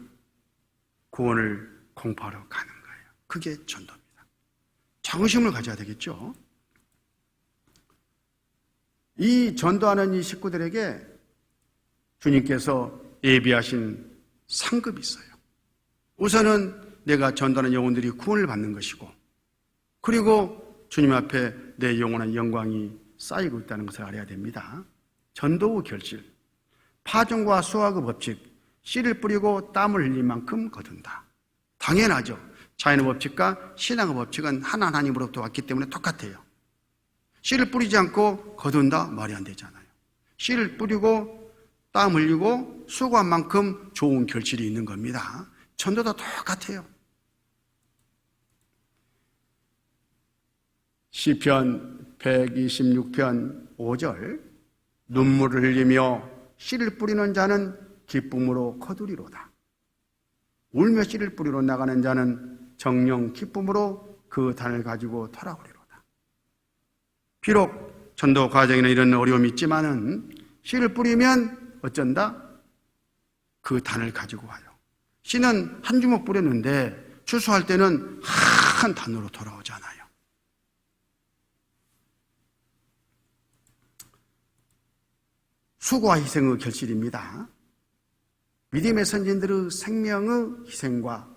구원을 공포하러 가는 거예요. 그게 전도입니다. 자긍심을 가져야 되겠죠. 이 전도하는 이 식구들에게 주님께서 예비하신 상급이 있어요. 우선은 내가 전도하는 영혼들이 구원을 받는 것이고, 그리고 주님 앞에 내 영원한 영광이 쌓이고 있다는 것을 알아야 됩니다. 전도의 결실, 파종과 수확의 법칙, 씨를 뿌리고 땀을 흘릴 만큼 거둔다. 당연하죠. 자연의 법칙과 신앙의 법칙은 하나님으로부터 왔기 때문에 똑같아요. 씨를 뿌리지 않고 거둔다? 말이 안 되잖아요. 씨를 뿌리고 땀 흘리고 수고한 만큼 좋은 결실이 있는 겁니다. 전도도 똑같아요. 시편 126편 5절, 눈물을 흘리며 씨를 뿌리는 자는 기쁨으로 거두리로다. 울며 씨를 뿌리러 나가는 자는 정령 기쁨으로 그 단을 가지고 돌아오리로다. 비록 전도 과정에는 이런 어려움이 있지만은 씨를 뿌리면 어쩐다? 그 단을 가지고 와요. 씨는 한 주먹 뿌렸는데 추수할 때는 한 단으로 돌아오잖아요. 수고와 희생의 결실입니다. 믿음의 선진들의 생명의 희생과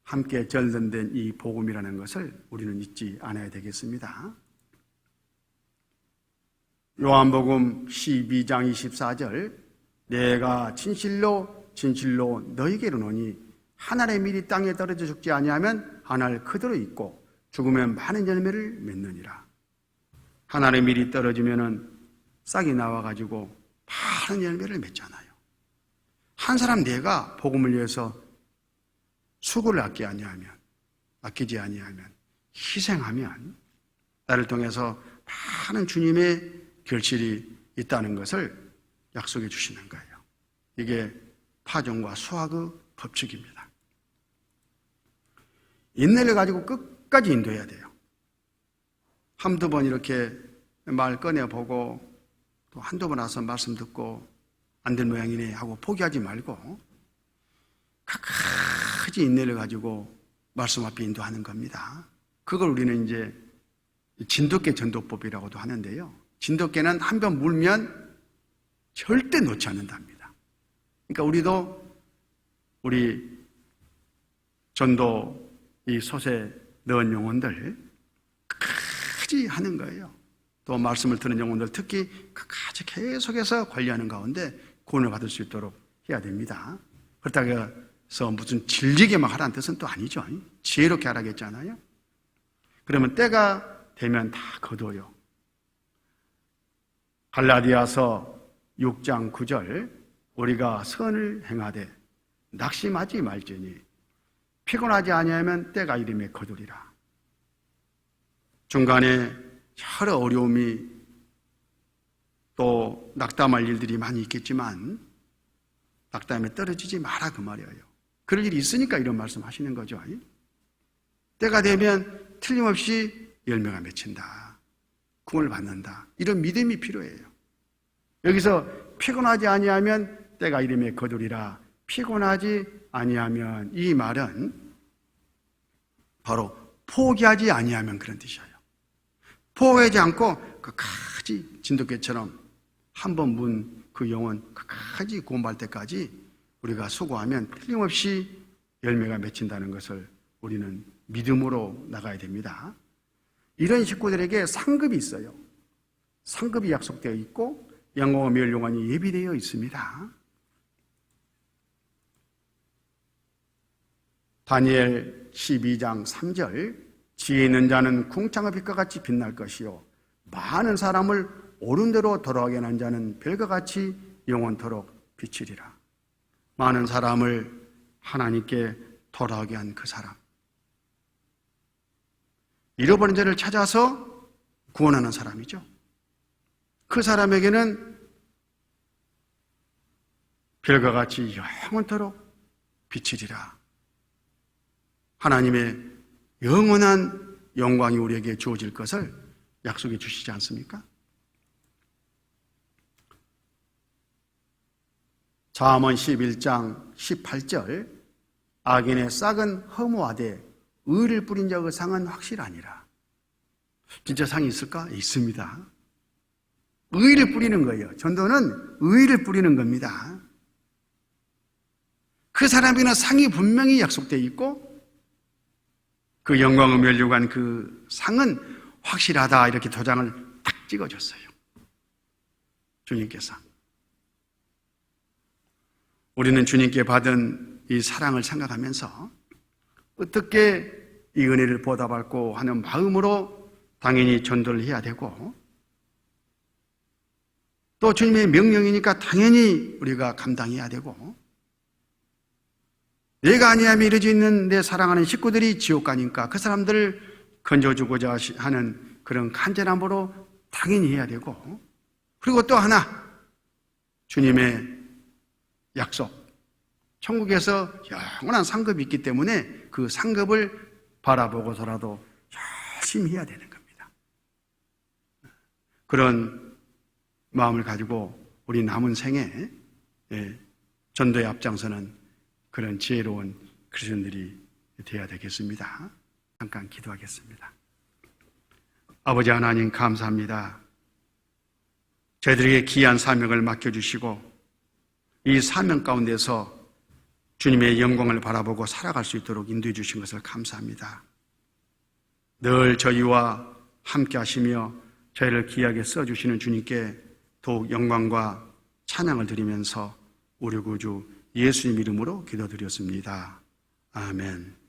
함께 전전된 이 복음이라는 것을 우리는 잊지 않아야 되겠습니다. 요한복음 12장 24절, 내가 진실로 너희에게 이르노니 한 알의 밀이 땅에 떨어져 죽지 아니하면 한 알 그대로 있고 죽으면 많은 열매를 맺느니라. 한 알의 밀이 떨어지면은 싹이 나와가지고 많은 열매를 맺잖아요. 한 사람 내가 복음을 위해서 수고를 아끼지 아니하면 희생하면 나를 통해서 많은 주님의 결실이 있다는 것을 약속해 주시는 거예요. 이게 파종과 수확의 법칙입니다. 인내를 가지고 끝까지 인도해야 돼요. 한두 번 이렇게 말 꺼내보고 또 한두 번 와서 말씀 듣고 안 될 모양이네 하고 포기하지 말고 끝까지 인내를 가지고 말씀 앞에 인도하는 겁니다. 그걸 우리는 이제 진돗개 전도법이라고도 하는데요. 진돗개는 한 번 물면 절대 놓지 않는답니다. 그러니까 우리도 우리 전도 이 솥에 넣은 영혼들 끝까지 하는 거예요. 또 말씀을 듣는 영혼들 특히 끝까지 계속해서 관리하는 가운데 구원을 받을 수 있도록 해야 됩니다. 그렇다고 해서 무슨 질리게만 하라는 뜻은 또 아니죠. 지혜롭게 하라겠잖아요. 그러면 때가 되면 다 거둬요. 갈라디아서 6장 9절, 우리가 선을 행하되 낙심하지 말지니 피곤하지 아니하면 때가 이름에 거두리라. 중간에 여러 어려움이 또 낙담할 일들이 많이 있겠지만 낙담에 떨어지지 마라 그 말이에요. 그럴 일이 있으니까 이런 말씀 하시는 거죠. 때가 되면 틀림없이 열매가 맺힌다. 구원을 받는다. 이런 믿음이 필요해요. 여기서 피곤하지 아니하면 때가 이름에 거두리라. 피곤하지 아니하면, 이 말은 바로 포기하지 아니하면 그런 뜻이에요. 포기하지 않고 끝까지 진돗개처럼 한 번 문 그 영혼 끝까지 구원받을 때까지 우리가 수고하면 틀림없이 열매가 맺힌다는 것을 우리는 믿음으로 나가야 됩니다. 이런 식구들에게 상급이 있어요. 상급이 약속되어 있고 영광과 멸용관이 예비되어 있습니다. 다니엘 12장 3절, 지혜 있는 자는 궁창의 빛과 같이 빛날 것이요 많은 사람을 옳은 대로 돌아가게 하는 자는 별과 같이 영원토록 비치리라. 많은 사람을 하나님께 돌아오게 한 그 사람, 잃어버린 자를 찾아서 구원하는 사람이죠. 그 사람에게는 별과 같이 영원토록 비치리라. 하나님의 영원한 영광이 우리에게 주어질 것을 약속해 주시지 않습니까? 잠언 11장 18절, 악인의 싹은 허무하되 의를 뿌린 자의 상은 확실하니라. 진짜 상이 있을까? 있습니다. 의를 뿌리는 거예요. 전도는 의를 뿌리는 겁니다. 그 사람에게는 상이 분명히 약속되어 있고 그 영광을 멸류고 한 그 상은 확실하다, 이렇게 도장을 딱 찍어줬어요. 주님께서. 우리는 주님께 받은 이 사랑을 생각하면서 어떻게 이 은혜를 보답받고 하는 마음으로 당연히 전도를 해야 되고, 또 주님의 명령이니까 당연히 우리가 감당해야 되고, 내가 아니하면 이루어져 있는 내 사랑하는 식구들이 지옥 가니까 그 사람들을 건져주고자 하는 그런 간절함으로 당연히 해야 되고, 그리고 또 하나, 주님의 약속, 천국에서 영원한 상급이 있기 때문에 그 상급을 바라보고서라도 열심히 해야 되는 겁니다. 그런 마음을 가지고 우리 남은 생에 전도에 앞장서는 그런 지혜로운 그리스도인들이 되어야 되겠습니다. 잠깐 기도하겠습니다. 아버지 하나님, 감사합니다. 저희들에게 귀한 사명을 맡겨주시고 이 사명 가운데서 주님의 영광을 바라보고 살아갈 수 있도록 인도해 주신 것을 감사합니다. 늘 저희와 함께 하시며 저희를 귀하게 써주시는 주님께 더욱 영광과 찬양을 드리면서 우리 구주 예수님 이름으로 기도드렸습니다. 아멘.